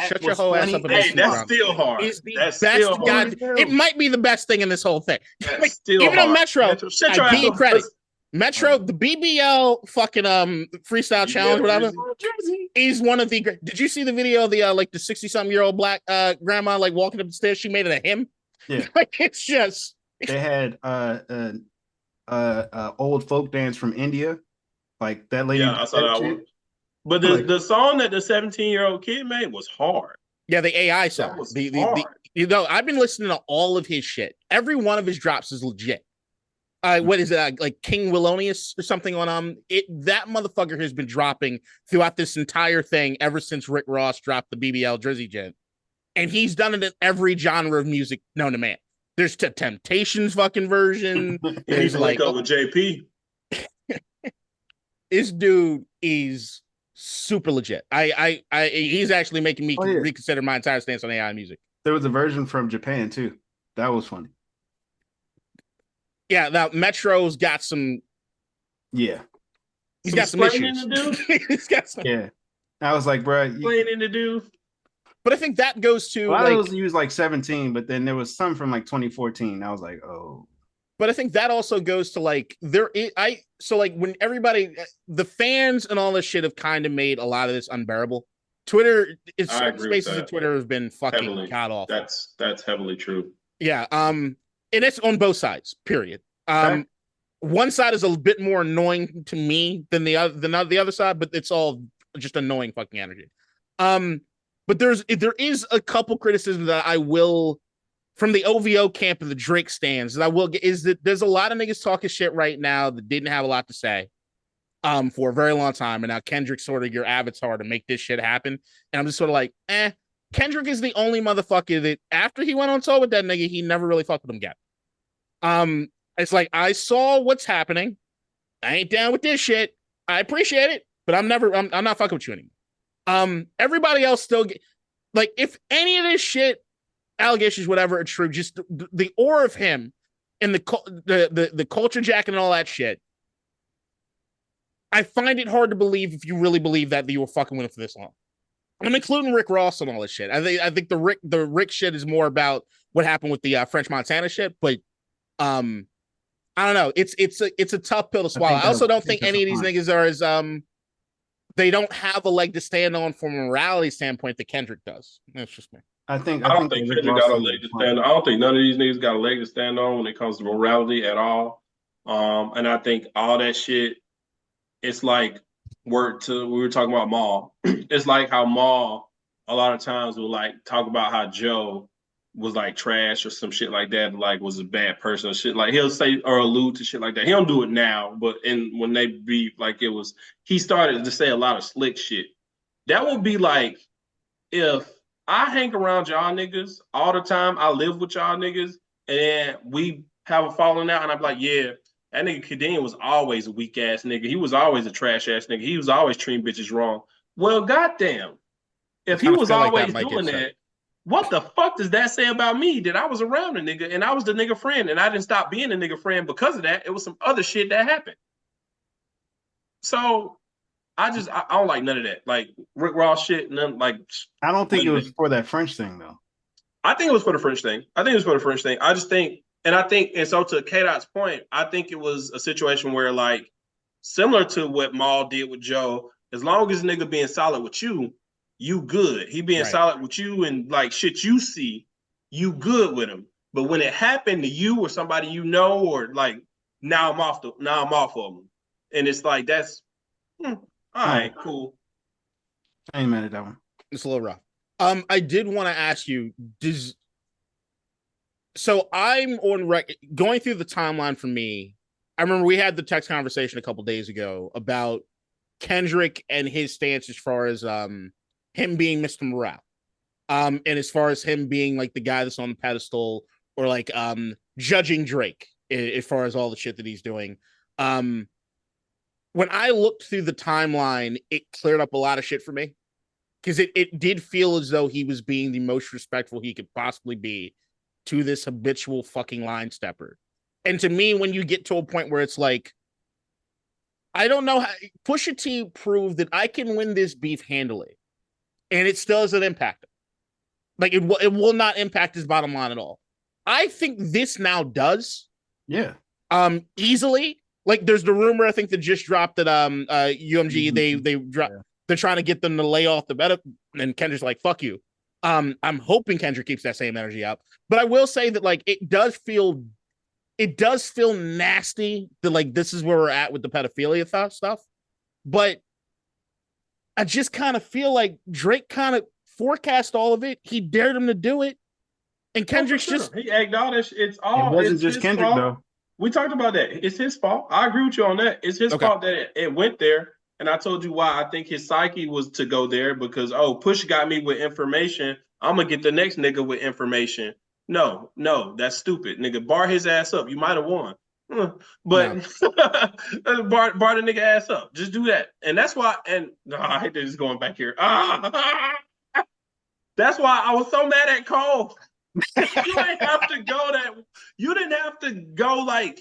Hey, that's still hard. Is the that's best still hard. It might be the best thing in this whole thing. That's still even hard. on Metro, I give you credit. Metro, the BBL fucking freestyle challenge, whatever. He's one of the great. Did you see the video of the like the 60-something-year-old black grandma like walking up the stairs? She made it a him. Yeah, like it's just they had old folk dance from India, like that lady. Yeah, I saw that one. But the song that the 17-year-old kid made was hard. Yeah, the AI song. You know, I've been listening to all of his shit. Every one of his drops is legit. What is it like King Willonius or something on it? That motherfucker has been dropping throughout this entire thing ever since Rick Ross dropped the BBL Drizzy Gent, and he's done it in every genre of music known to man. There's Temptations fucking version. He's like up with JP. This dude is super legit. He's actually making me reconsider my entire stance on AI music. There was a version from Japan too. That was funny. Yeah, now Metro's got some. Yeah, he's got some issues. He's got some. Yeah, I was like, bro, explaining to do. But I think that goes to a lot of those used like 17, but then there was some from like 2014. I was like, oh. But I think that also goes to like so like when everybody, the fans and all this shit have kind of made a lot of this unbearable. Twitter, spaces of Twitter have been fucking god awful. That's heavily true. Yeah, and it's on both sides. Period. One side is a bit more annoying to me than the other side, but it's all just annoying fucking energy. But there is a couple criticisms that I will from the OVO camp and the Drake stands that I will get is that there's a lot of niggas talking shit right now that didn't have a lot to say for a very long time, and now Kendrick's sort of your avatar to make this shit happen, and I'm just sort of like, Kendrick is the only motherfucker that after he went on tour with that nigga, he never really fucked with him again. It's like, I saw what's happening. I ain't down with this shit. I appreciate it, but I'm not fucking with you anymore. Everybody else still like, if any of this shit, allegations, whatever, are true, just the aura of him and the culture jacket and all that shit. I find it hard to believe if you really believe that you were fucking with him for this long. I'm including Rick Ross and all this shit. I think the Rick shit is more about what happened with the French Montana shit, but I don't know. It's a tough pill to swallow. I also don't think any of these niggas are as they don't have a leg to stand on from a morality standpoint that Kendrick does. That's just me. I don't think Kendrick got a leg to stand on. I don't think none of these niggas got a leg to stand on when it comes to morality at all. And I think all that shit, it's like we were talking about Maul. It's like how Maul a lot of times will like talk about how Joe was like trash or some shit like that, like was a bad person or shit. Like he'll say or allude to shit like that. He don't do it now, but when they be like he started to say a lot of slick shit. That would be like if I hang around y'all niggas all the time, I live with y'all niggas, and we have a falling out, and I'm like, yeah, that nigga Keem was always a weak ass nigga. He was always a trash ass nigga. He was always treating bitches wrong. Well, goddamn, if he was always doing that, what the fuck does that say about me? That I was around a nigga and I was the nigga friend and I didn't stop being a nigga friend because of that. It was some other shit that happened. So I don't like none of that. Like Rick Ross shit, none like. I don't think it was for that French thing though. I think it was for the French thing. I just think, and so to KDot's point, I think it was a situation where like similar to what Maul did with Joe, as long as nigga being solid with you, you good. He being solid with you and like shit you see, you good with him. But when it happened to you or somebody you know, or like now I'm off of them. And it's like that's all right, cool. I ain't mad at that one. It's a little rough. I did want to ask you, so I'm on going through the timeline for me. I remember we had the text conversation a couple days ago about Kendrick and his stance as far as him being Mr. Morale. And as far as him being like the guy that's on the pedestal or like judging Drake as far as all the shit that he's doing. When I looked through the timeline, it cleared up a lot of shit for me. because it did feel as though he was being the most respectful he could possibly be to this habitual fucking line stepper. And to me, when you get to a point where it's like, I don't know how Pusha T proved that I can win this beef handily, and it still doesn't impact him. Like it will not impact his bottom line at all. I think this now does. Yeah. Easily. Like there's the rumor I think that just dropped that UMG they drop they're trying to get them to lay off the bet, and Kendrick's like, fuck you. I'm hoping Kendrick keeps that same energy up. But I will say that like it does feel nasty that like this is where we're at with the pedophilia stuff. But I just kind of feel like Drake kind of forecast all of it. He dared him to do it. And Kendrick's just he egged all this. It wasn't just Kendrick fault. though. We talked about that. It's his fault. I agree with you on that. It's his fault that it went there. And I told you why I think his psyche was to go there because, Push got me with information. I'm going to get the next nigga with information. No, that's stupid. Nigga, bar his ass up. You might have won. But bar the nigga ass up. Just do that. And that's why, I hate this going back here. That's why I was so mad at Cole. You didn't have to go you didn't have to go like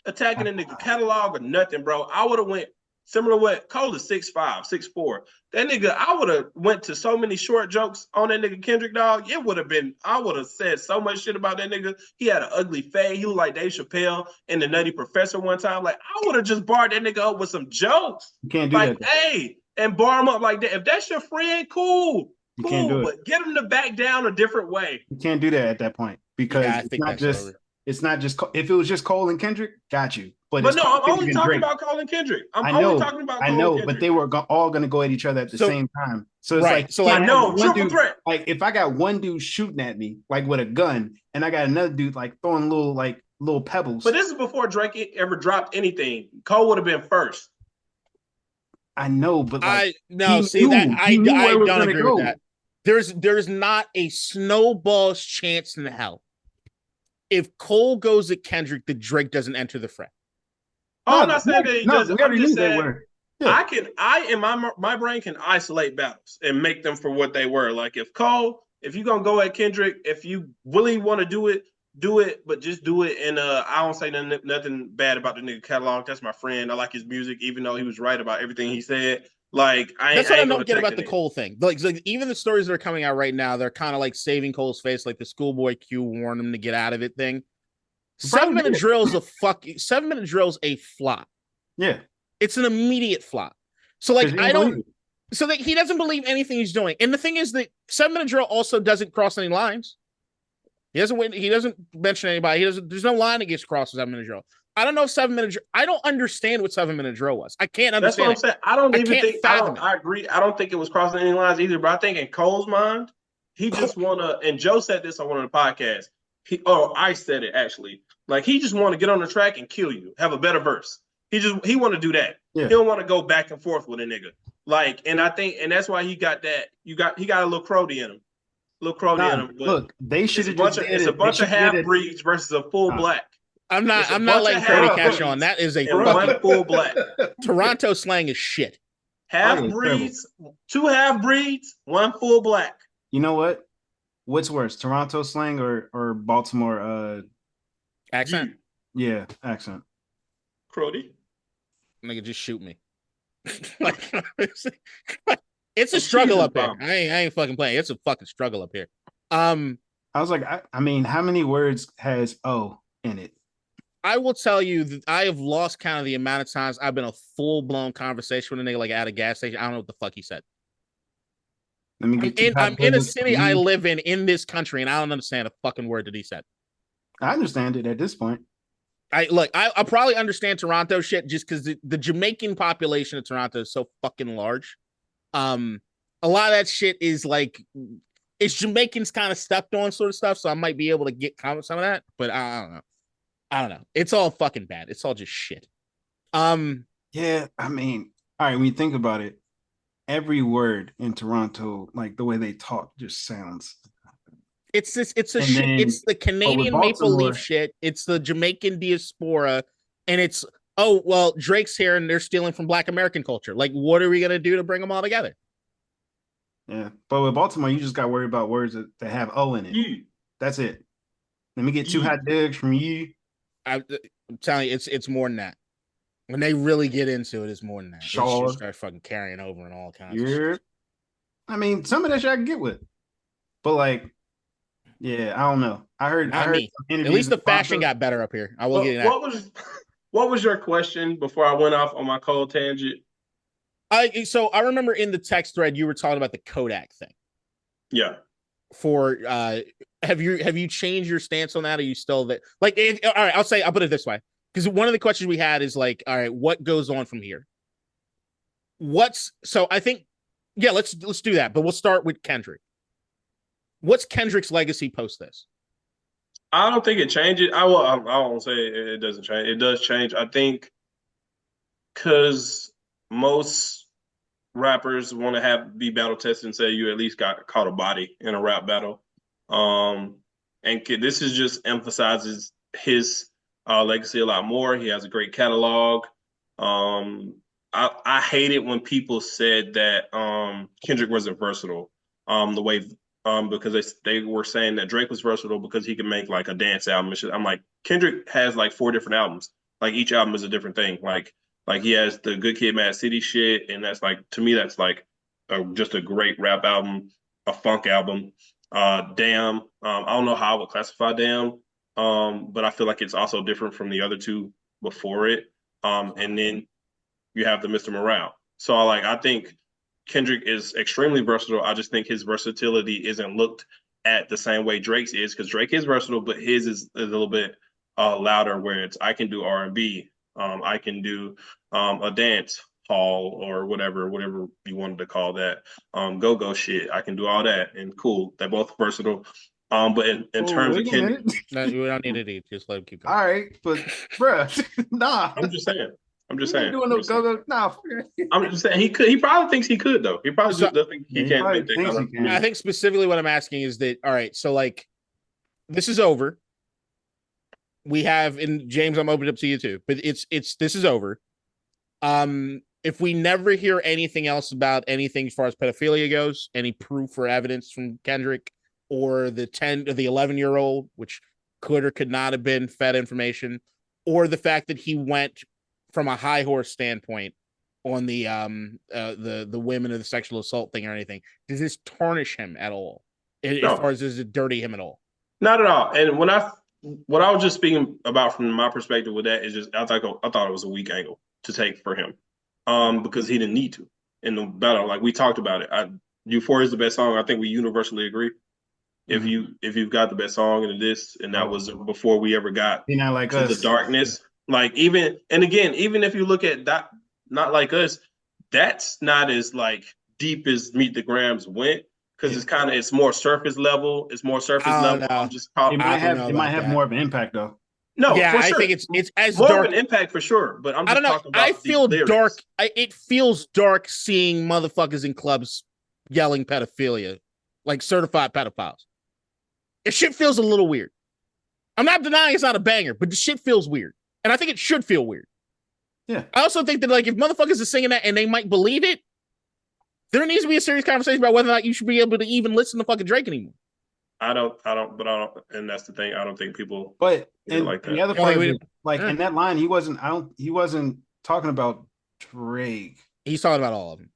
attacking a nigga catalog or nothing, bro. I would have went similar to what Cole is 6'5", 6'4". That nigga, I would have went to so many short jokes on that nigga Kendrick, dog. It would have been, I would have said so much shit about that nigga. He had an ugly fade. He looked like Dave Chappelle in The Nutty Professor one time. Like, I would have just barred that nigga up with some jokes. You can't do like, that. Hey, and bar him up like that. If that's your friend, cool. You can't do it. But get him to back down a different way. You can't do that at that point because it's not just if it was just Cole and Kendrick, got you. But no, I'm only talking about Cole and Kendrick. I know, but they were all going to go at each other at the same time. So it's I know, triple threat. Like if I got one dude shooting at me like with a gun, and I got another dude like throwing little pebbles. But this is before Drake ever dropped anything. Cole would have been first. I know, but I don't agree with that. There's not a snowball's chance in hell if Cole goes at Kendrick that Drake doesn't enter the fray. I'm not saying that he doesn't. I'm just saying I in my brain can isolate battles and make them for what they were. Like if you're gonna go at Kendrick, if you really want to do it, but just do it. And I don't say nothing bad about the nigga catalog. That's my friend. I like his music, even though he was right about everything he said. Like that's what I don't get about the Cole thing. Like even the stories that are coming out right now, they're kind of like saving Cole's face, like the Schoolboy Q warned him to get out of it thing. 7 minute drill is 7 minute drill is a flop. Yeah, it's an immediate flop. So like so that he doesn't believe anything he's doing. And the thing is that 7 minute drill also doesn't cross any lines. He doesn't mention anybody. There's no line that gets crossed with 7 minute drill. I don't know if 7 minute. I don't understand what 7 minute drill was. I can't understand. That's what I'm saying. I agree. I don't think it was crossing any lines either. But I think in Cole's mind, he just wanna. And Joe said this on one of the podcasts. I said it actually. Like he just want to get on the track and kill you, have a better verse. He want to do that. Yeah. He don't want to go back and forth with a nigga. Like, and I think, and that's why he got that. He got a little Crody in him. In him. Look, they should have it's a bunch of half breeds versus a full black. I'm not letting Cody catch on. That is a one full black. Toronto slang is shit. Half breeds, 2 half breeds, 1 full black. You know what? What's worse, Toronto slang or Baltimore accent? Yeah, accent. Crody. Nigga, just shoot me. It's a struggle up here. I ain't fucking playing. It's a fucking struggle up here. I was like, I mean, how many words has O in it? I will tell you that I have lost count of the amount of times I've been a full-blown conversation with a nigga like at a gas station. I don't know what the fuck he said. I'm in a city I live in this country, and I don't understand a fucking word that he said. I understand it at this point. I probably understand Toronto shit just because the Jamaican population of Toronto is so fucking large. A lot of that shit is like it's Jamaicans kind of stepped on sort of stuff, so I might be able to get some of that, but I don't know. It's all fucking bad. It's all just shit. Yeah, I mean, all right, when you think about it, every word in Toronto, like the way they talk, just sounds. It's the Canadian maple leaf shit. It's the Jamaican diaspora, and it's Drake's here and they're stealing from Black American culture. Like, what are we gonna do to bring them all together? Yeah, but with Baltimore, you just got to worry about words that have O in it. You. That's it. Let me get 2 hot dogs from you. I'm telling you, it's more than that. When they really get into it, it's more than that. Sure. It just start fucking carrying over and all kinds of Yeah. shit. I mean, some of that shit I can get with. But like, yeah, I don't know. I heard At least the fashion got better up here. I will get that. What was your question before I went off on my cold tangent? So I remember in the text thread you were talking about the Kodak thing. Yeah. For have you changed your stance on that? Are you still that all right, I'll put it this way. Because one of the questions we had is like, all right, what goes on from here? So I think, yeah, let's do that. But we'll start with Kendrick. What's Kendrick's legacy post this? I don't think it changes. I won't say it doesn't change. It does change. I think because most rappers want to be battle tested and say you at least got caught a body in a rap battle. And this is just emphasizes his legacy a lot more. He has a great catalog. I hate it when people said that Kendrick wasn't versatile. The way because they were saying that Drake was versatile because he could make like a dance album. I'm like, Kendrick has like 4 different albums. Like each album is a different thing. Like he has the Good Kid, Mad City shit, and that's like, to me, that's like just a great rap album, a funk album. Damn, I don't know how I would classify Damn, but I feel like it's also different from the other 2 before it. And then you have the Mr. Morale. So I think Kendrick is extremely versatile. I just think his versatility isn't looked at the same way Drake's is, because Drake is versatile, but his is a little bit louder, where it's I can do R&B, I can do a dance hall or whatever you wanted to call that, go shit. I can do all that, and cool. They're both versatile. But in terms of Kendrick, no, you don't need to eat. Just let him keep going. All right, but bruh, nah. I'm just saying. Doing no go-go. Nah, I'm just saying he could. He probably thinks he could though. He probably doesn't think he can't make that. I think specifically what I'm asking is that, all right, so like this is over. We have, and James, I'm opening up to you too, but this is over. If we never hear anything else about anything as far as pedophilia goes, any proof or evidence from Kendrick or the 10 or the 11-year-old, which could or could not have been fed information, or the fact that he went from a high horse standpoint on the women of the sexual assault thing or anything, does this tarnish him at all? As far as, does it dirty him at all? Not at all. And what I was just speaking about from my perspective with that is just I thought it was a weak angle to take for him, because he didn't need to in the battle. Like we talked about it. Euphoria is the best song. I think we universally agree. If you've got the best song in this, and that was before we ever got to the darkness. Like even if you look at that, Not Like Us, that's not as like deep as Meet the Grams went, because it's more surface level. It's more surface level. No. It might have more of an impact though. No, yeah, for sure. I think it's as more dark of an impact for sure. But I'm just I don't know. talking about I feel lyrics. dark. It feels dark seeing motherfuckers in clubs yelling pedophilia, like certified pedophiles. It shit feels a little weird. I'm not denying it's not a banger, but the shit feels weird. And I think it should feel weird. Yeah. I also think that like if motherfuckers are singing that and they might believe it, there needs to be a serious conversation about whether or not you should be able to even listen to fucking Drake anymore. I don't, and that's the thing. I don't think people. But like that. The other part, in that line, he wasn't talking about Drake. He's talking about all of them.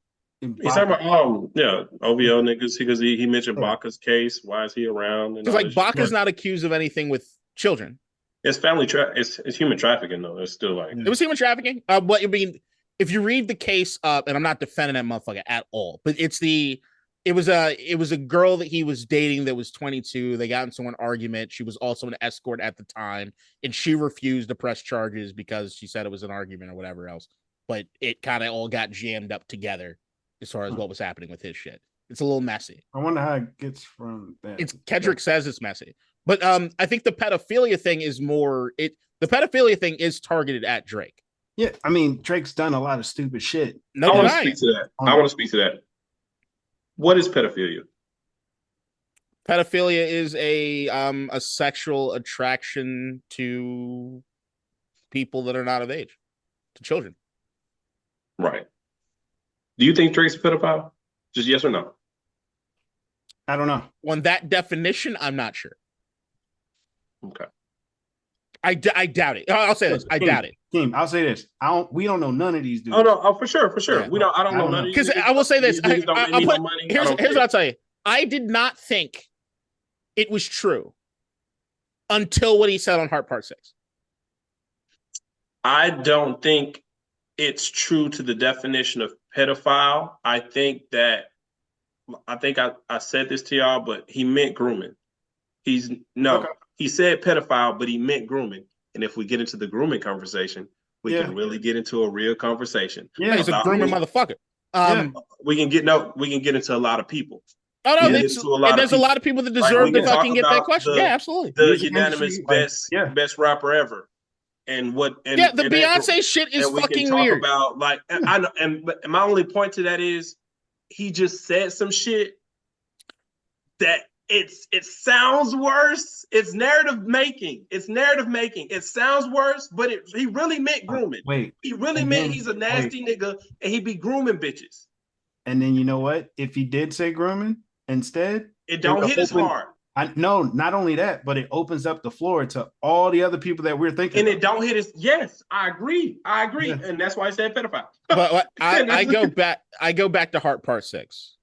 He's talking about OVO niggas, because he mentioned Baca's case. Why is he around? Because like Baca's not accused of anything with children. It's it's human trafficking though. It's still like it was human trafficking. What you mean? If you read the case up, and I'm not defending that motherfucker at all, but it was a girl that he was dating that was 22. They got into an argument. She was also an escort at the time, and she refused to press charges because she said it was an argument or whatever else. But it kind of all got jammed up together as far as what was happening with his shit. It's a little messy. I wonder how it gets from that. Kendrick says it's messy. But I think the pedophilia thing is the pedophilia thing is targeted at Drake. Yeah, I mean, Drake's done a lot of stupid shit. I want to speak to that. What is pedophilia? Pedophilia is a sexual attraction to people that are not of age, to children. Right. Do you think Drake's a pedophile? Just yes or no? I don't know. On that definition, I'm not sure. Okay. I doubt it. I'll say this. I doubt it. Keem, I'll say this. We don't know none of these dudes. Oh no, for sure. Yeah. I don't know none of these. Because I will say this. Here's what I'll tell you. I did not think it was true until what he said on Heart Part 6. I don't think it's true to the definition of pedophile. I think I said this to y'all, but he meant grooming. He said pedophile, but he meant grooming. And if we get into the grooming conversation, we can really get into a real conversation. Yeah, he's a grooming motherfucker. We can get into a lot lot of people. Oh no, there's a lot of people that deserve to fucking get that question. Yeah, absolutely. The unanimous best rapper ever. And the Beyonce shit is fucking weird. About I know, and my only point to that is he just said some shit that it sounds worse. It's narrative making. It sounds worse, but he really meant grooming. He really meant he's a nasty nigga and he be grooming bitches. And then you know what? If he did say grooming instead, it don't hit as hard. No, not only that, but it opens up the floor to all the other people that we're thinking. And it don't hit as I agree. Yeah. And that's why I said pedophile. But I go back to Heart Part 6.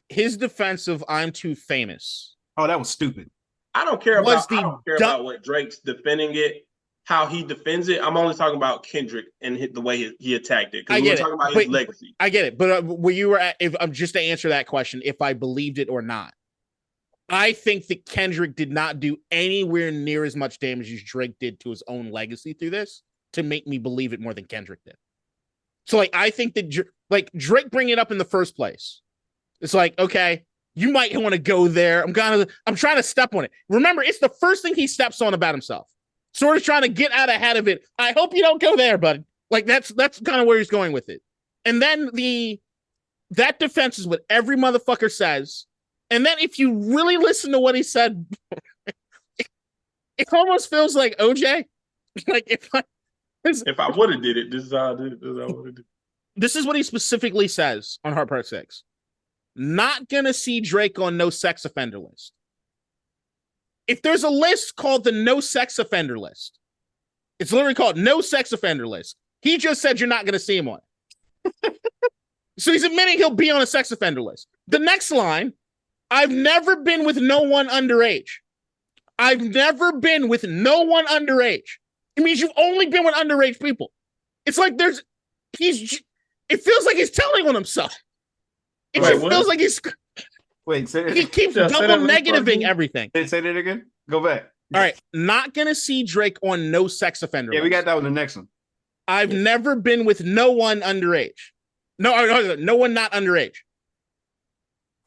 His defense of I'm too famous. Oh, that was stupid. I don't care about what Drake's defending it, how he defends it. I'm only talking about Kendrick and the way he attacked it. Because we're talking about his legacy. I get it. But where you were at, just to answer that question, if I believed it or not. I think that Kendrick did not do anywhere near as much damage as Drake did to his own legacy through this to make me believe it more than Kendrick did. So, I think that Drake bringing it up in the first place. It's okay, you might want to go there. I'm trying to step on it. Remember, it's the first thing he steps on about himself. Sort of trying to get out ahead of it. I hope you don't go there, bud. That's kind of where he's going with it. And then that defense is what every motherfucker says. And then if you really listen to what he said, it almost feels like OJ. If I would have did it, this is how I did it. This is what he specifically says on Heart Part 6. Not gonna see Drake on no sex offender list. If there's a list called the no sex offender list, it's literally called no sex offender list. He just said you're not gonna see him on it. So he's admitting he'll be on a sex offender list. The next line, I've never been with no one underage. I've never been with no one underage. It means you've only been with underage people. It's like it feels like he's telling on himself. It feels like he's. Wait, say he keeps double negativing everything. Say that again. Go back. All right, not gonna see Drake on no sex offender. Yeah, we got that one. The next one. I've never been with no one underage. No one not underage.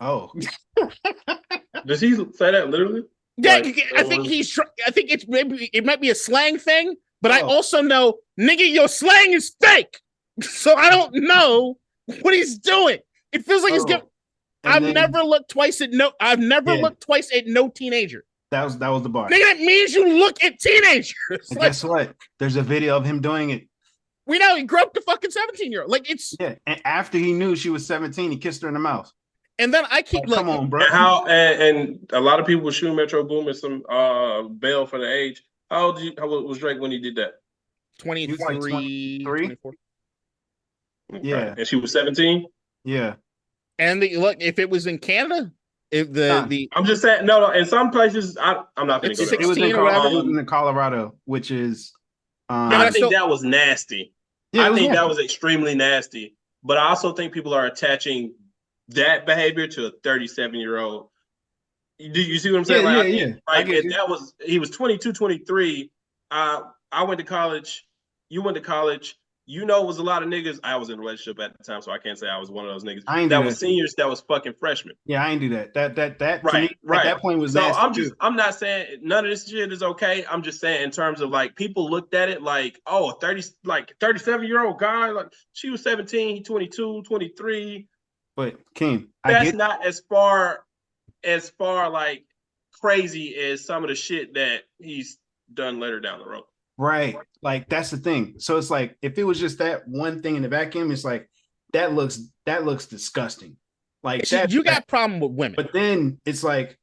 Oh. Does he say that literally? Yeah, I think it might be a slang thing, but I also know, nigga, your slang is fake. So I don't know what he's doing. It feels like he's giving. I've never looked twice at no teenager. That was the bar. Nigga, that means you look at teenagers. Guess what? There's a video of him doing it. We know he groped a fucking 17-year-old. And after he knew she was 17, he kissed her in the mouth. And then I keep come on, bro. And a lot of people were shooting Metro Boomin some bail for the age. How was Drake when he did that? 23, 24. Okay. Yeah. And she was 17? Yeah. And look, if it was in Canada, I'm just saying, no, in some places, I'm not going to go there. It was in Colorado, which is I think that was nasty. Yeah, I think that was extremely nasty. But I also think people are attaching that behavior to a 37-year-old. Do you see what I'm saying? He was 22, 23. I went to college. You went to college. You know, it was a lot of niggas. I was in a relationship at the time, so I can't say I was one of those niggas. That was seniors. That was fucking freshmen. Yeah, I ain't do that. That right. At that point was. So nasty I'm not saying none of this shit is okay. I'm just saying in terms of people looked at it like, oh, 37-year-old guy, she was 17, he 22, 23. But Keem, that's not as far crazy as some of the shit that he's done later down the road. Right. That's the thing. So it's if it was just that one thing in the vacuum, it's that looks disgusting. Like that. You got a problem with women. But then it's like,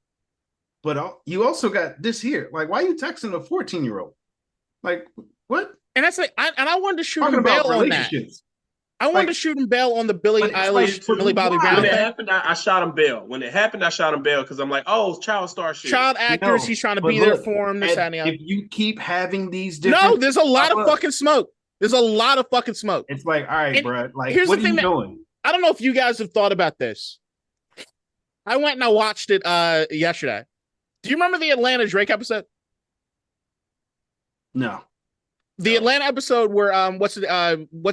but you also got this here. Like, why are you texting a 14-year-old? Like, what? And that's like, I wanted to shoot him bail on that. I wanted to shoot him bail on the Billie Eilish, Millie Bobby Brown. When it happened, I shot him bail. When it happened, I shot him bail because I'm like, oh, child star shit. Child actors, he's trying to be there for him. This, and the other. If you keep having these different... No, there's a lot of fucking smoke. There's a lot of fucking smoke. It's like, all right, bro. Like, what are you doing? I don't know if you guys have thought about this. I went and I watched it yesterday. Do you remember the Atlanta Drake episode? No. The Atlanta episode where what's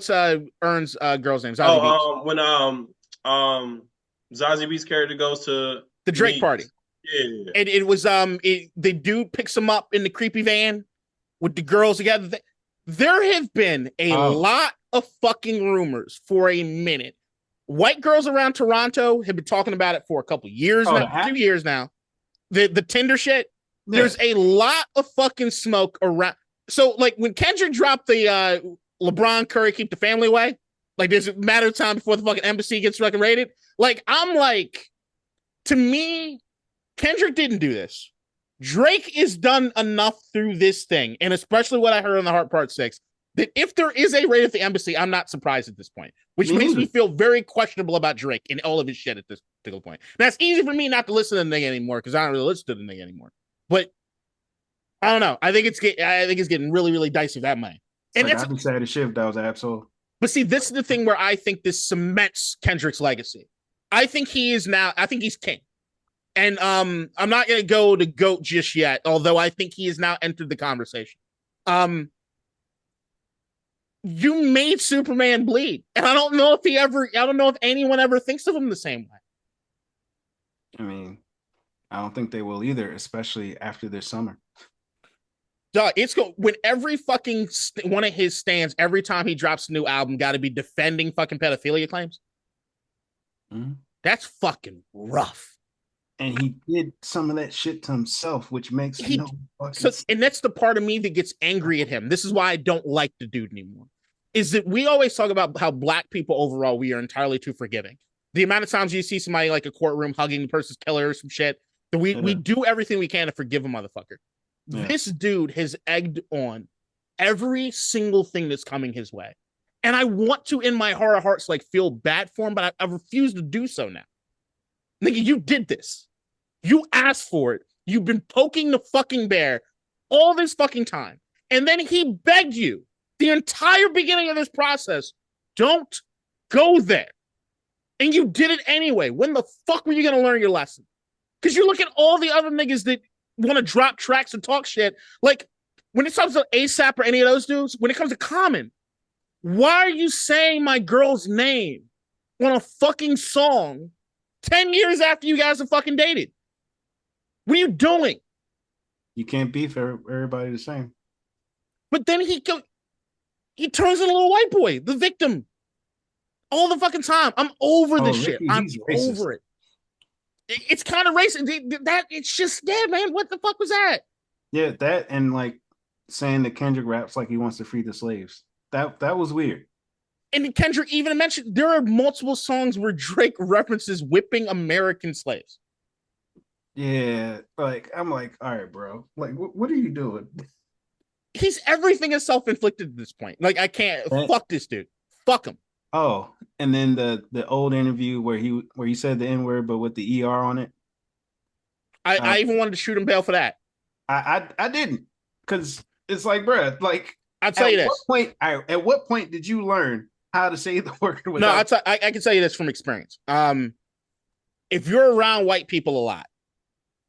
Ern's girl's name? When Zazie Beetz character goes to the Drake party. Yeah. And it was the dude picks him up in the creepy van with the girls together. There have been a lot of fucking rumors for a minute. White girls around Toronto have been talking about it for a couple years now, 2 years now. The Tinder shit. Yeah. There's a lot of fucking smoke around. So, like, when Kendrick dropped the LeBron Curry keep the family away, like, there's a matter of time before the fucking embassy gets fucking raided. Like, I'm like, to me, Kendrick didn't do this. Drake is done enough through this thing, and especially what I heard on the Heart Part 6, that if there is a raid at the embassy, I'm not surprised at this point, which makes me feel very questionable about Drake and all of his shit at this particular point. Now, it's easy for me not to listen to the nigga anymore because I don't really listen to the nigga anymore. But I don't know. I think it's getting really, really dicey that way. And I'd be sad as shit if that was absolute. But see, this is the thing where I think this cements Kendrick's legacy. I think he's king. And I'm not going to go to GOAT just yet, although I think he has now entered the conversation. You made Superman bleed. And I don't know if anyone ever thinks of him the same way. I mean, I don't think they will either, especially after this summer. Duh, when every fucking one of his stands, every time he drops a new album, got to be defending fucking pedophilia claims. Mm-hmm. That's fucking rough. And he did some of that shit to himself, which makes no fucking sense. And that's the part of me that gets angry at him. This is why I don't like the dude anymore. Is that we always talk about how black people overall, we are entirely too forgiving. The amount of times you see somebody like a courtroom hugging the person's killer or some shit, that we do everything we can to forgive a motherfucker. Yeah. This dude has egged on every single thing that's coming his way. And I want to, in my heart of hearts, like feel bad for him, but I refuse to do so now. Nigga, you did this. You asked for it. You've been poking the fucking bear all this fucking time. And then he begged you the entire beginning of this process, don't go there. And you did it anyway. When the fuck were you going to learn your lesson? Because you look at all the other niggas that want to drop tracks and talk shit. Like, when it comes to ASAP or any of those dudes, when it comes to Common, why are you saying my girl's name on a fucking song 10 years after you guys have fucking dated? What are you doing? You can't beef everybody the same. But then he turns into a little white boy, the victim, all the fucking time. I'm over this shit. I'm over it. It's kind of racist. It's just dead, man. What the fuck was that? Yeah, that and like saying that Kendrick raps like he wants to free the slaves. That was weird. And Kendrick even mentioned there are multiple songs where Drake references whipping American slaves. Yeah, like I'm like, all right, bro. Like, what are you doing? He's everything is self-inflicted at this point. Like, I can't fuck this dude. Fuck him. Oh, and then the old interview where he said the N-word but with the ER on it. I even wanted to shoot him bail for that. I didn't, because it's like, bro, like I'll tell you this. At what point did you learn how to say the word without... No, I can tell you this from experience. If you're around white people a lot,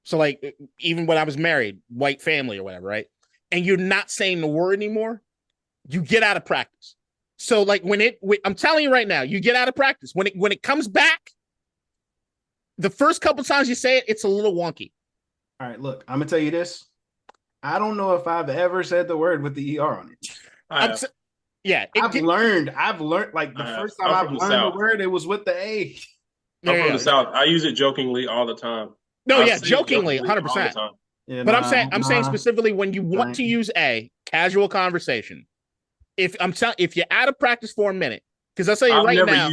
so like even when I was married, white family or whatever, right? And you're not saying the word anymore, you get out of practice. So like I'm telling you right now, you get out of practice. When it comes back, the first couple times you say it, it's a little wonky. All right, look, I'm gonna tell you this. I don't know if I've ever said the word with the ER on it. I've learned like the first time I've learned the word, it was with the A. I'm from the South. I use it jokingly all the time. No, yeah, jokingly, 100%. Yeah, but I'm saying specifically when you want to use a casual conversation. If you're out of practice for a minute, because I'll tell you right now,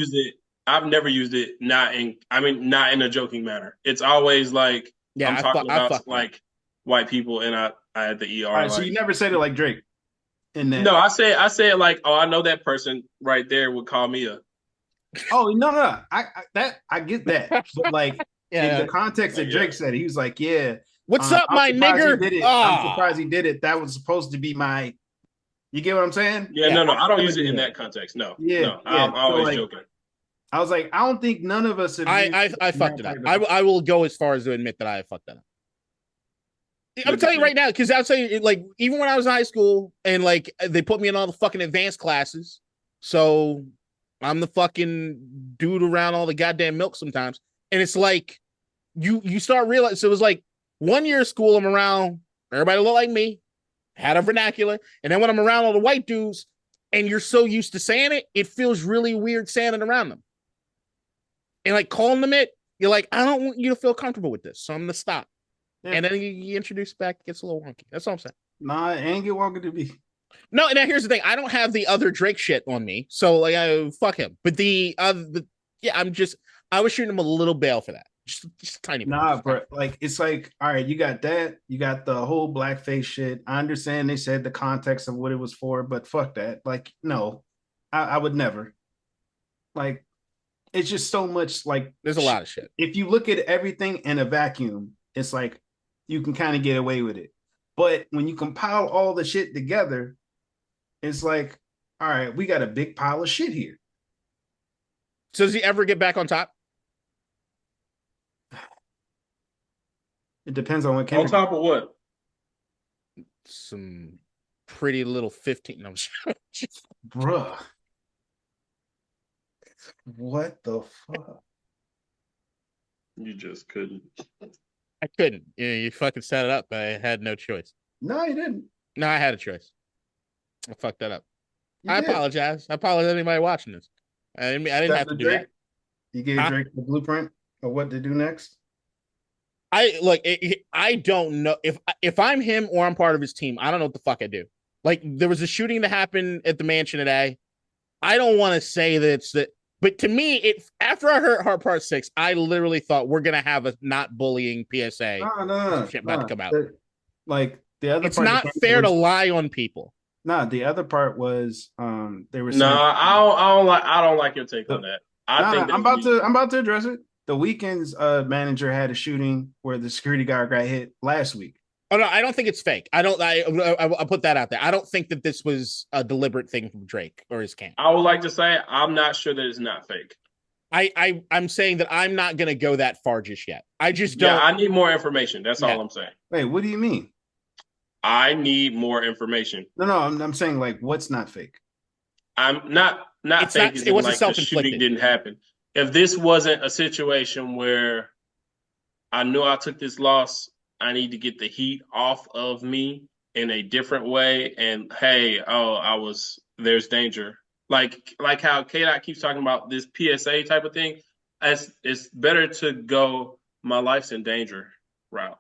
I've never used it not in a joking manner. It's always like I'm talking about like white people and I had the ER. All right, so you never said it like Drake. No, I say it like, oh, I know that person right there would call me a. Oh no, I get that, but like in the context that Drake said, he was like, "Yeah, what's up, my nigger?" I'm surprised he did it. That was supposed to be my. You get what I'm saying? Yeah, no, I don't use it in that context. No, I'm always joking. I was like, I don't think none of us have. I fucked it up. I will go as far as to admit that I fucked that up. I'm telling you right now, because I'll tell you, like, even when I was in high school and like they put me in all the fucking advanced classes, so I'm the fucking dude around all the goddamn milk sometimes, and it's like you start realizing. So it was like 1 year of school, I'm around everybody look like me, had a vernacular, and then when I'm around all the white dudes, and you're so used to saying it, it feels really weird saying it around them, and like calling them it, you're like, I don't want you to feel comfortable with this, so I'm gonna stop. Yeah. And then you introduce it back, it gets a little wonky. That's all I'm saying. Nah, it ain't get wonky to be. No, and now here's the thing. I don't have the other Drake shit on me, so like, fuck him. But I was shooting him a little bail for that, just a tiny bit. Nah, bro. Like it's like, all right, you got that, you got the whole blackface shit. I understand they said the context of what it was for, but fuck that. Like, no, I would never. Like, it's just so much. Like, there's a lot of shit. If you look at everything in a vacuum, it's like you can kind of get away with it. But when you compile all the shit together, it's like, all right, we got a big pile of shit here. So does he ever get back on top? It depends on what came on top of what? Some pretty little 15. No, bruh. What the fuck? You just couldn't. I couldn't. You fucking set it up. I had no choice. No, you didn't. No, I had a choice. I fucked that up. I apologize. I apologize to anybody watching this. I didn't have to do that. You gave Drake the blueprint of what to do next? I don't know if I'm him or I'm part of his team. I don't know what the fuck I do. Like, there was a shooting that happened at the mansion today. I don't want to say that it's that. But to me, after I heard Heart Part 6, I literally thought we're gonna have a not bullying PSA. No, shit about to come out. The other it's not fair to lie on people. No, the other part was they were. No, I don't like your take on that. I'm about to address it. The Weeknd's manager had a shooting where the security guard got hit last week. Oh no, I don't think it's fake. I'll put that out there. I don't think that this was a deliberate thing from Drake or his camp. I would like to say I'm not sure that it's not fake. I'm saying that I'm not going to go that far just yet. I just don't. Yeah, I need more information. That's all I'm saying. Wait, what do you mean? I need more information. No, I'm saying like what's not fake. I'm not fake. It wasn't like self-inflicted. The shooting didn't happen. If this wasn't a situation where I knew I took this loss, I need to get the heat off of me in a different way. And hey, there's danger. Like how KDot keeps talking about this PSA type of thing. It's better to go my life's in danger route.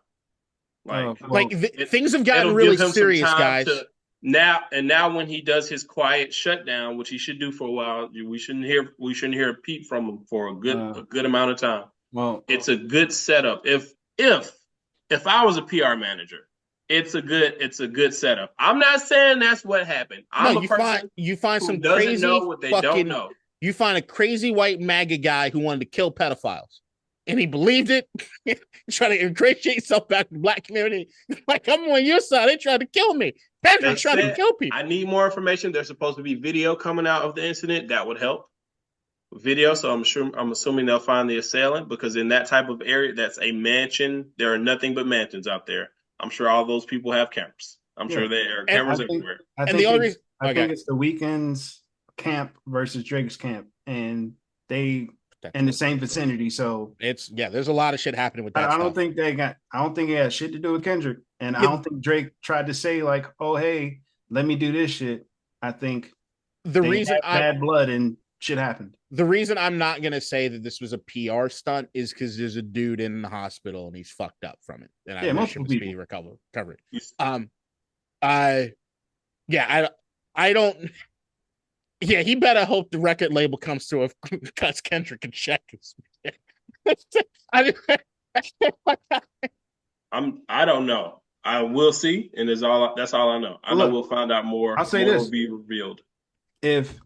Things have gotten really serious, guys. Now when he does his quiet shutdown, which he should do for a while, we shouldn't hear a peep from him for a good amount of time. Well, it's a good setup. If I was a PR manager, it's a good setup. I'm not saying that's what happened. You find some doesn't crazy know what they don't know. You find a crazy white MAGA guy who wanted to kill pedophiles, and he believed it. Trying to ingratiate himself back to the black community. Like, I'm on your side. They tried to kill me. They're trying to kill people. I need more information. There's supposed to be video coming out of the incident. That would help. Video, so I'm assuming they'll find the assailant, because in that type of area, that's a mansion. There are nothing but mansions out there. I'm sure all those people have cameras. I'm sure there are cameras everywhere. I think it's the Weeknd's camp versus Drake's camp, and they in the same vicinity. So there's a lot of shit happening with that. I don't think it had shit to do with Kendrick, and I don't think Drake tried to say like, "Oh, hey, let me do this shit." I think the reason bad blood and shit happened. The reason I'm not going to say that this was a PR stunt is because there's a dude in the hospital and he's fucked up from it. And I wish him speedy recovery. I don't. Yeah, he better hope the record label comes to cuts Kendrick a check. I don't know. I will see, and that's all I know. I know we'll find out more. I'll say more this will be revealed. if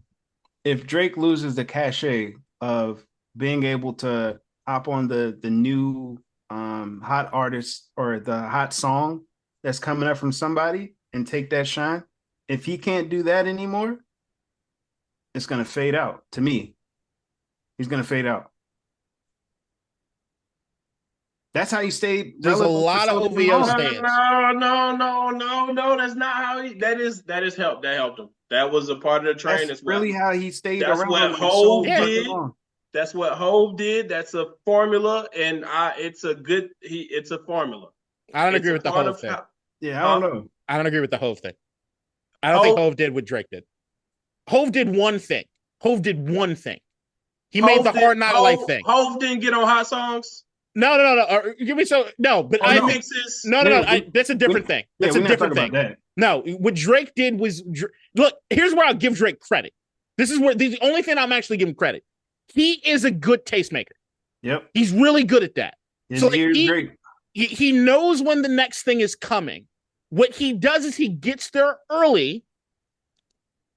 Drake loses the cachet of being able to hop on the new hot artist or the hot song that's coming up from somebody and take that shine, if he can't do that anymore, it's going to fade out. To me, he's going to fade out. That's how you stay. There's a lot of OVO stands. No. That's not how he. That is help. That helped him. That was a part of the train. That's really how he stayed that's around. What Hov did. That's what Hov did. That's a formula, and it's a formula. I don't agree with the Hov thing. Yeah, I don't know. I don't agree with the Hov thing. I don't think Hov did what Drake did. Hov did one thing. He made the Hard Knock Life thing. Hov didn't get on hot songs. No. Give me so no, but I mixes. No. That's a different thing. That's a different thing. No, what Drake did was look. Here's where I'll give Drake credit. This is where the only thing I'm actually giving credit. He is a good tastemaker. Yep, he's really good at that. So like, he knows when the next thing is coming. What he does is he gets there early,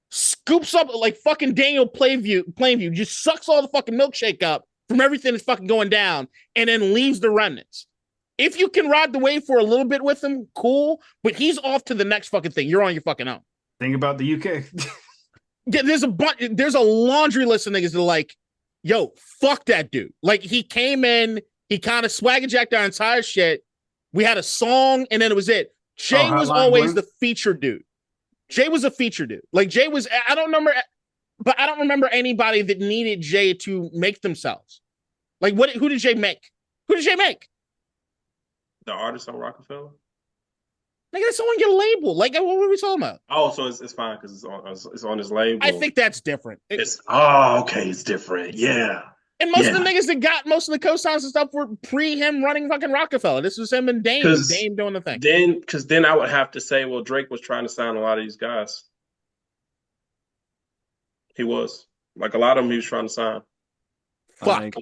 scoops up like fucking Daniel Plainview, just sucks all the fucking milkshake up from everything that's fucking going down, and then leaves the remnants. If you can ride the wave for a little bit with him, cool. But he's off to the next fucking thing. You're on your fucking own. Think about the UK. Yeah, there's a laundry list of niggas that are like, yo, fuck that dude. Like, he came in, he kind of swagger jacked our entire shit. We had a song, and then it was it. Jay was always the feature dude. Jay was a feature dude. Like, Jay was, I don't remember anybody that needed Jay to make themselves. Like, who did Jay make? The artist on Rockefeller? Nigga, that's on your label. Like, what were we talking about? Oh, so it's fine because it's on his label. I think that's different. Okay, it's different. Yeah. And most of the niggas that got most of the co-signs and stuff were pre him running fucking Rockefeller. This was him and Dame doing the thing. Then I would have to say, well, Drake was trying to sign a lot of these guys. He was. Like, a lot of them he was trying to sign. Fuck.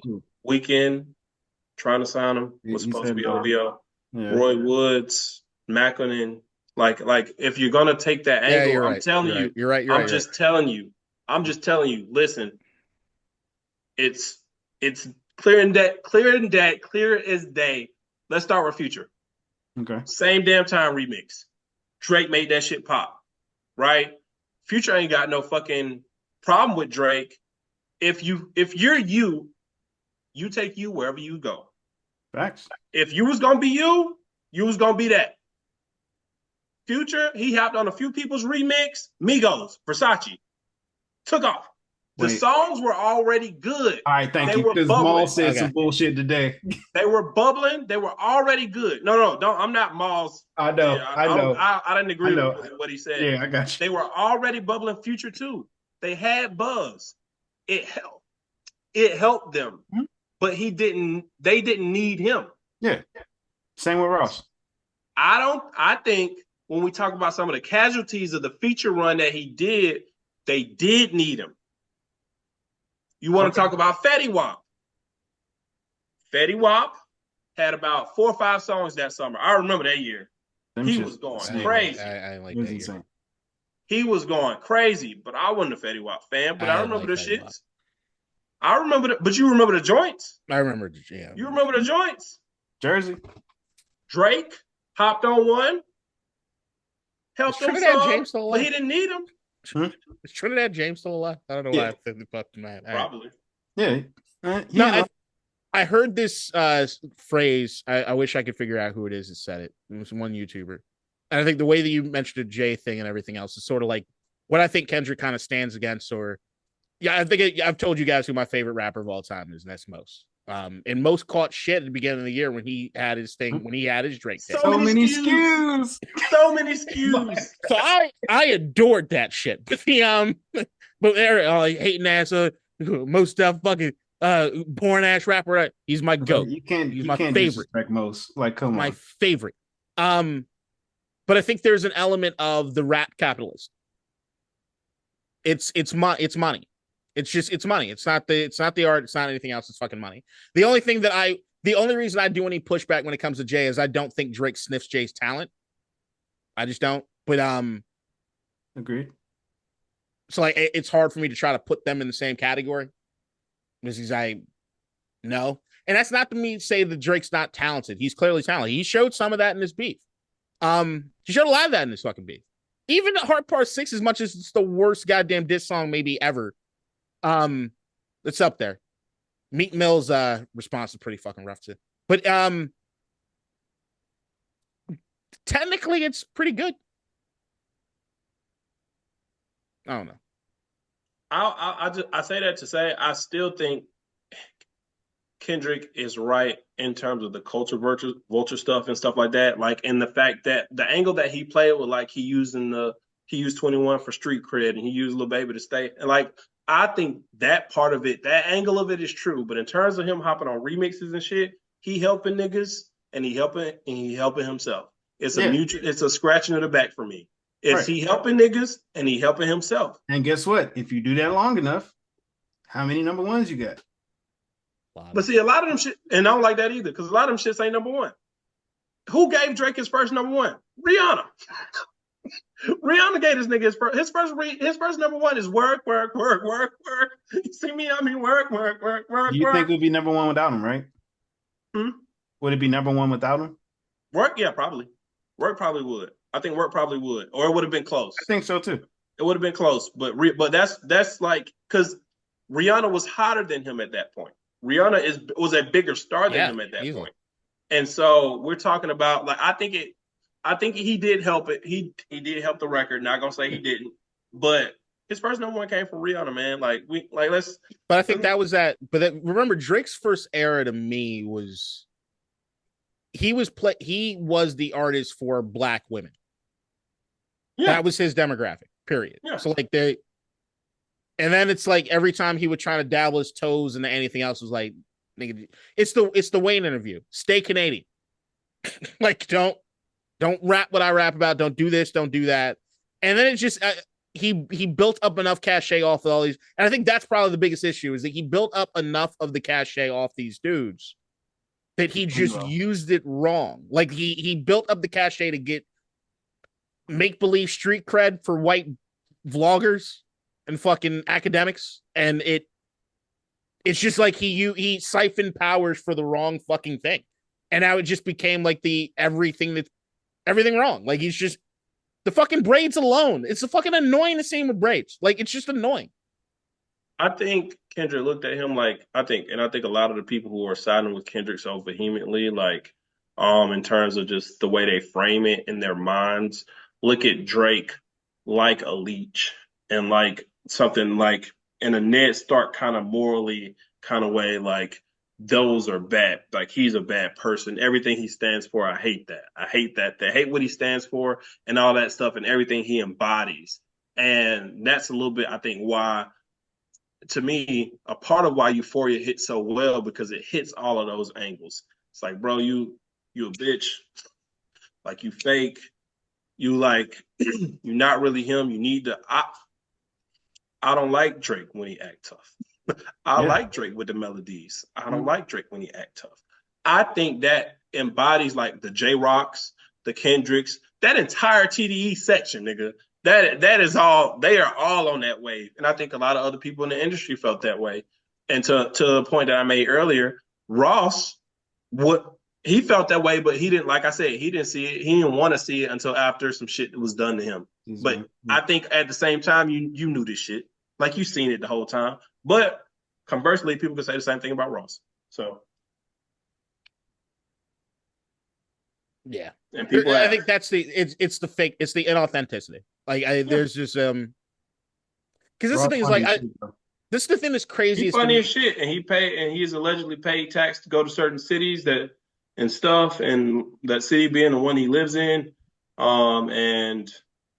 Weekend, trying to sign him. Was supposed to be OVO. Yeah. Roy Woods, Mackinnon. Like if you're gonna take that angle, I'm telling you. You're right. I'm just telling you. Listen, it's clear as day. Let's start with Future. Okay. Same damn time remix. Drake made that shit pop, right? Future ain't got no fucking problem with Drake. If you're you take you wherever you go. Facts. If you was gonna be you was gonna be that. Future, he hopped on a few people's remix. Migos, Versace, took off. The songs were already good. All right, thank you. Because Maul said some bullshit today. They were bubbling. They were already good. No, don't. I'm not Maul's. I know. I didn't agree with what he said. Yeah, I got you. They were already bubbling. Future too. They had buzz. It helped them, but they didn't need him. Yeah. Same with Ross. I think when we talk about some of the casualties of the feature run that he did, they did need him. You want to talk about Fetty Wap? Fetty Wap had about 4 or 5 songs that summer. I remember that year. He was going crazy. I like that year. He was going crazy, but I wasn't a Fetty Wap fan. But I remember the shits. I remember but you remember the joints? I remember the jam. You remember the joints? Jersey. Drake hopped on one. Helped him James some, but he didn't need him. Is Trinidad James still alive? I don't know why I said the fucking man. Probably. Yeah. I heard this phrase. I wish I could figure out who it is that said it. It was one YouTuber. And I think the way that you mentioned the Jay thing and everything else is sort of like what I think Kendrick kind of stands against. Or, I think I've told you guys who my favorite rapper of all time is, and that's Most. And Most caught shit at the beginning of the year when he had his thing, when he had his Drake thing. So many SKUs. So many SKUs. So I adored that shit. But they're hating ass Most stuff fucking porn ass rapper. He's my goat. You can't favorite. Disrespect Most. Like, come on. My favorite. But I think there's an element of the rap capitalist. It's money. It's money. It's not the art. It's not anything else. It's fucking money. The only reason I do any pushback when it comes to Jay is I don't think Drake sniffs Jay's talent. I just don't. But agreed. So like it's hard for me to try to put them in the same category because no, and that's not to me say that Drake's not talented. He's clearly talented. He showed some of that in his beef. He showed a lot of that in his fucking beef. Even Heart Part 6, as much as it's the worst goddamn diss song maybe ever, it's up there. Meek Mill's response is pretty fucking rough too. But technically it's pretty good. I don't know. I say that to say I still think Kendrick is right in terms of the culture vulture stuff and stuff like that. Like in the fact that the angle that he played with, like he used 21 for street cred and he used Lil Baby to stay. And like I think that part of it, that angle of it is true. But in terms of him hopping on remixes and shit, he helping niggas and he helping himself. It's a scratching of the back for me. He helping niggas and he helping himself. And guess what? If you do that long enough, how many number ones you got? But see, a lot of them shit, and I don't like that either, because a lot of them shits ain't number one. Who gave Drake his first number one? Rihanna. Rihanna gave this nigga his first number one is work. You see me? I mean work. Do you think it would be number one without him, right? Would it be number one without him? Work, yeah, probably. Work probably would. I think work probably would, or it would have been close. I think so too. It would have been close, but that's like because Rihanna was hotter than him at that point. Rihanna was a bigger star than him at that point. And so we're talking about like I think he did help it. He did help the record. Not gonna say he didn't, but his first number one came from Rihanna, man. But I think that was that. But remember, Drake's first era to me was he was the artist for Black women. Yeah. That was his demographic. Period. Yeah. So like and then it's like every time he would try to dabble his toes into anything else was like, nigga, it's the Wayne interview. Stay Canadian. Like don't rap what I rap about. Don't do this. Don't do that. And then it's just he built up enough cachet off of all these. And I think that's probably the biggest issue is that he built up enough of the cachet off these dudes that he just used it wrong. Like he built up the cachet to get make believe street cred for white vloggers and fucking academics, and it's just like he siphoned powers for the wrong fucking thing, and now it just became like everything wrong. Like he's just the fucking braids alone. It's the fucking annoying to see him with braids. Like it's just annoying. I think Kendrick looked at him like I think a lot of the people who are siding with Kendrick so vehemently, like in terms of just the way they frame it in their minds, look at Drake like a leech and like something like in a Ned Stark kind of morally kind of way, like those are bad. Like he's a bad person. Everything he stands for, I hate that. I hate what he stands for and all that stuff and everything he embodies. And that's a little bit, I think, why, to me, a part of why Euphoria hits so well, because it hits all of those angles. It's like, bro, you a bitch. Like you fake. You like, you're not really him. You need to, I don't like Drake when he act tough. I like Drake with the melodies. I don't like Drake when he act tough. I think that embodies like the J-Rocks, the Kendricks, that entire TDE section, nigga. That is all, they are all on that wave. And I think a lot of other people in the industry felt that way. And to a point that I made earlier, Ross, he felt that way, but he didn't, like I said, he didn't see it. He didn't want to see it until after some shit was done to him. But I think at the same time, you knew this shit. Like you seen it the whole time. But conversely, people could say the same thing about Ross. So yeah. And people I think that's it's the fake, it's the inauthenticity. Like there's just because this is the thing is like this is the thing that's crazy. He's funny as shit, and he's allegedly paid tax to go to certain cities and stuff, and that city being the one he lives in. And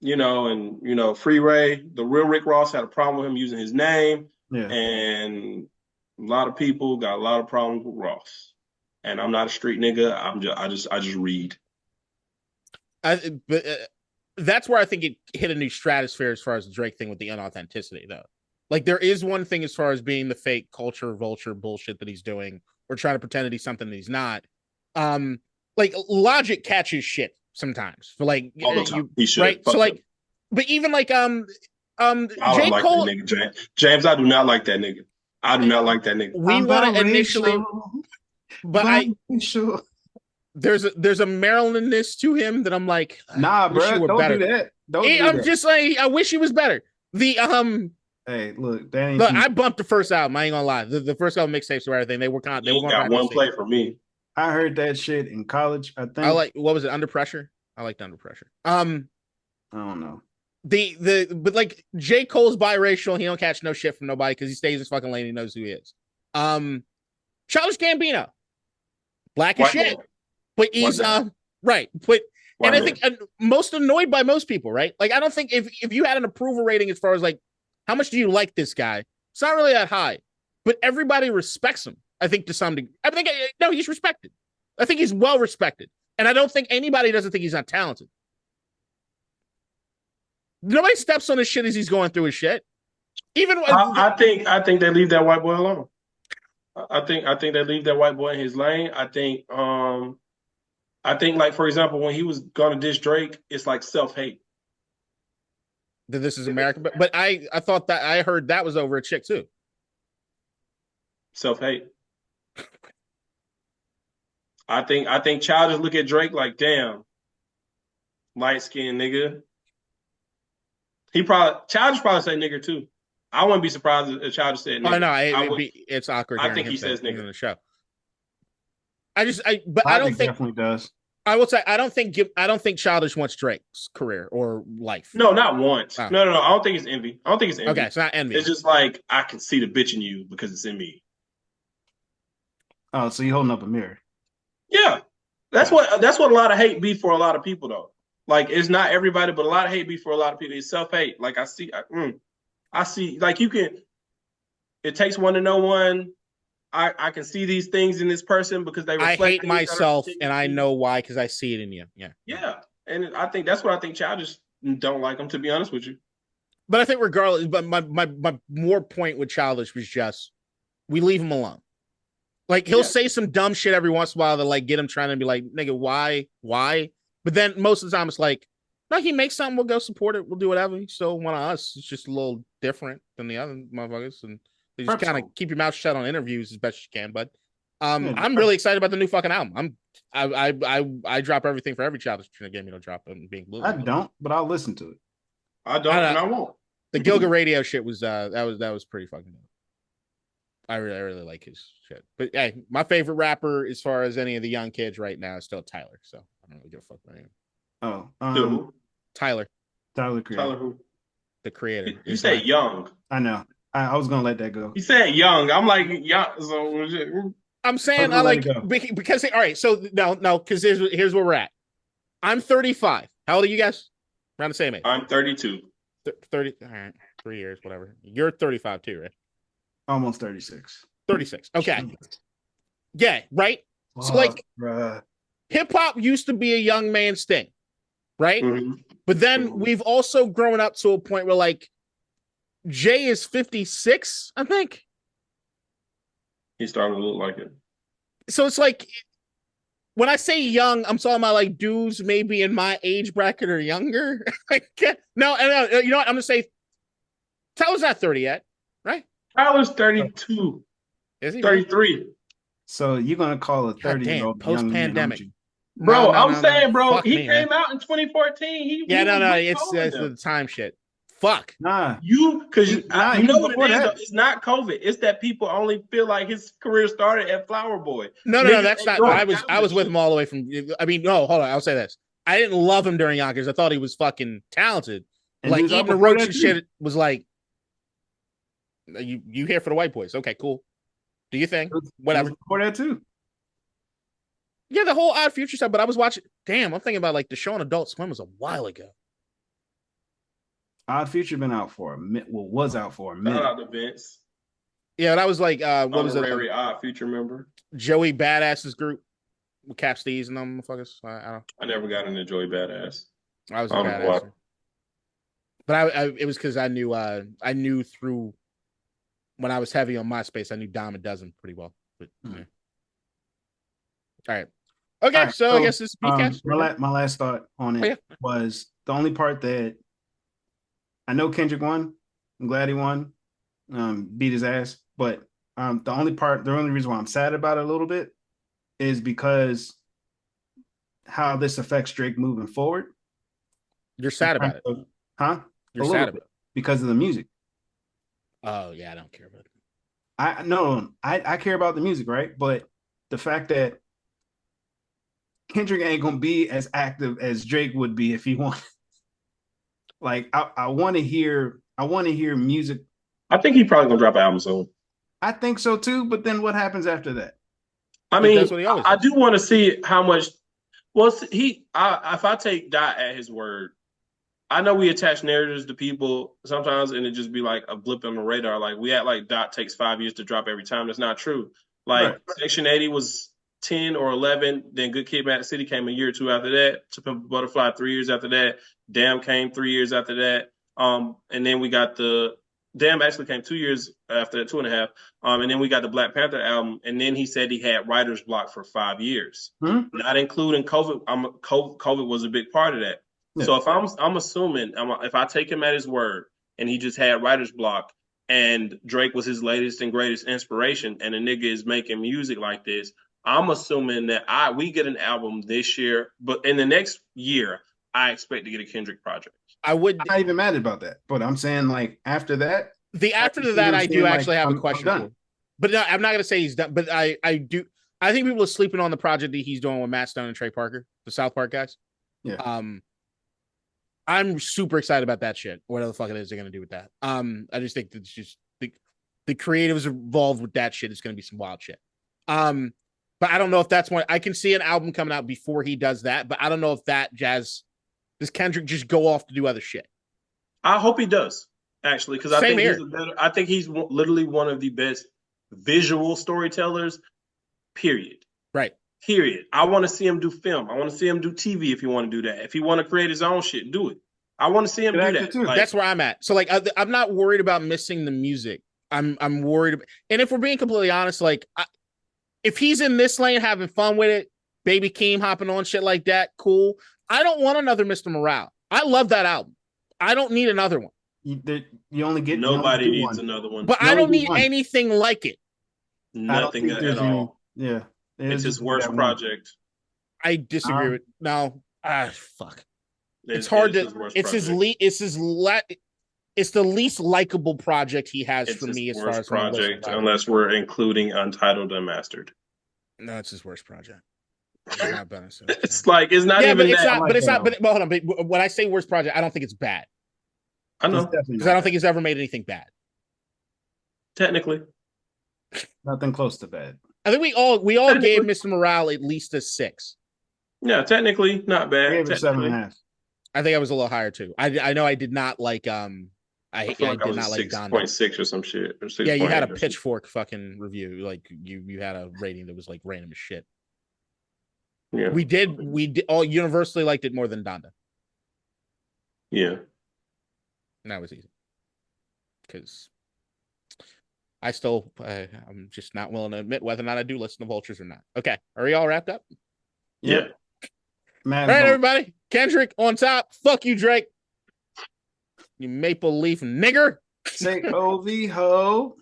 Free Ray, the real Rick Ross, had a problem with him using his name. Yeah. And a lot of people got a lot of problems with Ross. And I'm not a street nigga. I just read. But that's where I think it hit a new stratosphere as far as the Drake thing with the unauthenticity, though. Like, there is one thing as far as being the fake culture vulture bullshit that he's doing, or trying to pretend that he's something that he's not. Like, Logic catches shit sometimes for like all the time. He should, right. So like, him. But even like I don't J. like Cole, that nigga, James. I do not like that nigga. I do not like that nigga. We want to initially, but sure. There's a Marylandness to him that I'm like, nah, bro, don't do that. I'm just like, I wish he was better. The hey, look, that ain't look, I bumped the first album. I ain't gonna lie. The first album mixtapes or everything, they were got one play for me. I heard that shit in college. I think I like, what was it? Under Pressure. I liked Under Pressure. I don't know. But like, J. Cole's biracial. He don't catch no shit from nobody because he stays his fucking lane. He knows who he is. Childish Gambino, black as shit, but he's right. But and I think most annoyed by most people, right? Like, I don't think if you had an approval rating as far as like how much do you like this guy, it's not really that high. But everybody respects him. I think to some degree. I think no, he's respected. I think he's well respected, and I don't think anybody doesn't think he's not talented. Nobody steps on his shit as he's going through his shit. Even I think they leave that white boy alone. I think they leave that white boy in his lane. I think like, for example, when he was gonna diss Drake, it's like self-hate. That this is America, but I thought that I heard that was over a chick too. Self-hate. I think Childish look at Drake like, damn, light-skinned nigga. Childish probably say nigger too. I wouldn't be surprised if Childish said nigger. Oh no, it's awkward. I think he says nigger in the show. I don't think definitely does. I will say I don't think Childish wants Drake's career or life. No, not once. Oh. No. I don't think it's envy. Okay, it's not envy. It's just like, I can see the bitch in you because it's in me. Oh, so you holding up a mirror? Yeah, that's what a lot of hate be for a lot of people though. Like, it's not everybody, but a lot of hate be for a lot of people. It's self-hate. Like, I see, like, it takes one to know one. I can see these things in this person because they reflect. I hate myself, and I know why, because I see it in you. Yeah. Yeah. And I think that's what I think Childish don't like him, to be honest with you. But I think regardless, but my more point with Childish was just, we leave him alone. Like, he'll say some dumb shit every once in a while to like get him trying to be like, nigga, why? But then most of the time it's like, no, he makes something, we'll go support it, we'll do whatever. He's still one of us. It's just a little different than the other motherfuckers, and you just kind of keep your mouth shut on interviews as best you can. But I'm really excited about the new fucking album. I drop everything for every Childish Gambino drop and being blue. I don't, but I'll listen to it. I don't, and I won't. The Gilga Radio shit was that was pretty fucking good. I really like his shit. But hey, my favorite rapper as far as any of the young kids right now is still Tyler. So I don't really give a fuck about him. Oh, Tyler. Tyler who? The creator. You said young. I know. I was gonna let that go. He said young. I'm like, young. So I'm saying I like because all right. So no, because here's where we're at. I'm 35. How old are you guys? Around the same age. I'm 32. 30. All right, 3 years, whatever. You're 35 too, right? Almost 36. 36. Okay. Yeah. Right. So like, hip hop used to be a young man's thing, right? Mm-hmm. But then we've also grown up to a point where like Jay is 56, I think. He's starting to look like it. So it's like, when I say young, I'm talking about like dudes maybe in my age bracket or younger. No, you know what? I'm gonna say Tyler's not 30 yet, right? Tyler's 32. Is he 33? So you're gonna call a 30-year-old post-pandemic? Bro, I'm saying, bro, he came out in 2014. It's the time shit. Fuck. You know what it is? Though? It's not COVID. It's that people only feel like his career started at Flower Boy. No, that's not. I was with him all the way from. I mean, no, hold on. I'll say this. I didn't love him during Yonkers. I thought he was fucking talented. And like even the Roach and shit was like, you here for the white boys? Okay, cool. Do you think? Whatever. For that too. Yeah, the whole Odd Future stuff. But I was watching. Damn, I'm thinking about like the show on Adult Swim was a while ago. Odd Future been out for a minute. Well, was out for a minute. Shout out to Vince. Yeah, that was like what was it? Very Odd Future member. Joey Badass's group with Cap Steez and them motherfuckers. I never got into Joey Badass. I was a bad answer. But it was because I knew through when I was heavy on MySpace, I knew Dime a Dozen pretty well. But yeah. All right. Okay, all right, so I guess this is Beatcast. My last thought on it was the only part that I know Kendrick won. I'm glad he won. Beat his ass. But the only reason why I'm sad about it a little bit is because how this affects Drake moving forward. You're sad about it. Huh? You're sad about it. Because of the music. Oh, yeah, I don't care about it. I care about the music, right? But the fact that Kendrick ain't gonna be as active as Drake would be if he won. Like I want to hear music. I think he's probably gonna drop an album soon. I think so too, but then what happens after that? I mean, I do want to see how much. Well, if I take Dot at his word, I know we attach narratives to people sometimes, and it just be like a blip on the radar. Like we act like Dot takes 5 years to drop every time. That's not true. Like Section 80 was 10 or 11. Then Good Kid, Mad City came a year or two after that. To Pimp a Butterfly 3 years after that. Damn came 3 years after that. And then we got Damn actually came 2 years after that, 2.5. And then we got the Black Panther album. And then he said he had writer's block for 5 years, not including COVID. COVID was a big part of that. Yeah. So if I'm assuming if I take him at his word and he just had writer's block and Drake was his latest and greatest inspiration and a nigga is making music like this, I'm assuming that we get an album this year, but in the next year, I expect to get a Kendrick project. I'm not even mad about that, but I'm saying like after that. I do actually have a question for him. But no, I'm not going to say he's done, but I do. I think people are sleeping on the project that he's doing with Matt Stone and Trey Parker, the South Park guys. Yeah. I'm super excited about that shit. Whatever the fuck it is they're going to do with that. I just think that's just the creatives involved with that shit is going to be some wild shit. But I don't know if that's one. I can see an album coming out before he does that, but I don't know if does Kendrick just go off to do other shit? I hope he does, actually, because I think he's literally one of the best visual storytellers, period. Right. Period. I want to see him do film. I want to see him do TV if he want to do that. If he want to create his own shit, do it. I want to see him do that. Like, that's where I'm at. So like, I'm not worried about missing the music. I'm worried about, and if we're being completely honest, like if he's in this lane having fun with it, Baby Keem hopping on shit like that, cool. I don't want another Mr. Morale. I love that album. I don't need another one. You only get nobody needs another one. But I don't need anything like it. Nothing at all. Yeah. It's his worst project. I disagree with fuck. It's hard to. It's the least likable project he has for me as far as project, unless we're including Untitled Unmastered. No, it's his worst project. It's like it's not even. But it's not. But it's not. But hold on. But when I say worst project, I don't think it's bad. I know because I don't think he's ever made anything bad. Technically, nothing close to bad. I think we all gave Mr. Morale at least a 6. Yeah, technically not bad. I gave it 7.5. I think I was a little higher too. I know I did not like I did not like 6.6 or some shit. Or yeah, you had a Pitchfork fucking review. Like you had a rating that was like random as shit. Yeah, we did all universally liked it more than Donda. Yeah, and that was easy because I'm just not willing to admit whether or not I do listen to Vultures or not. Okay, are we all wrapped up? Yeah. All right, everybody. Kendrick on top. Fuck you, Drake. You maple leaf nigger. Say OV ho.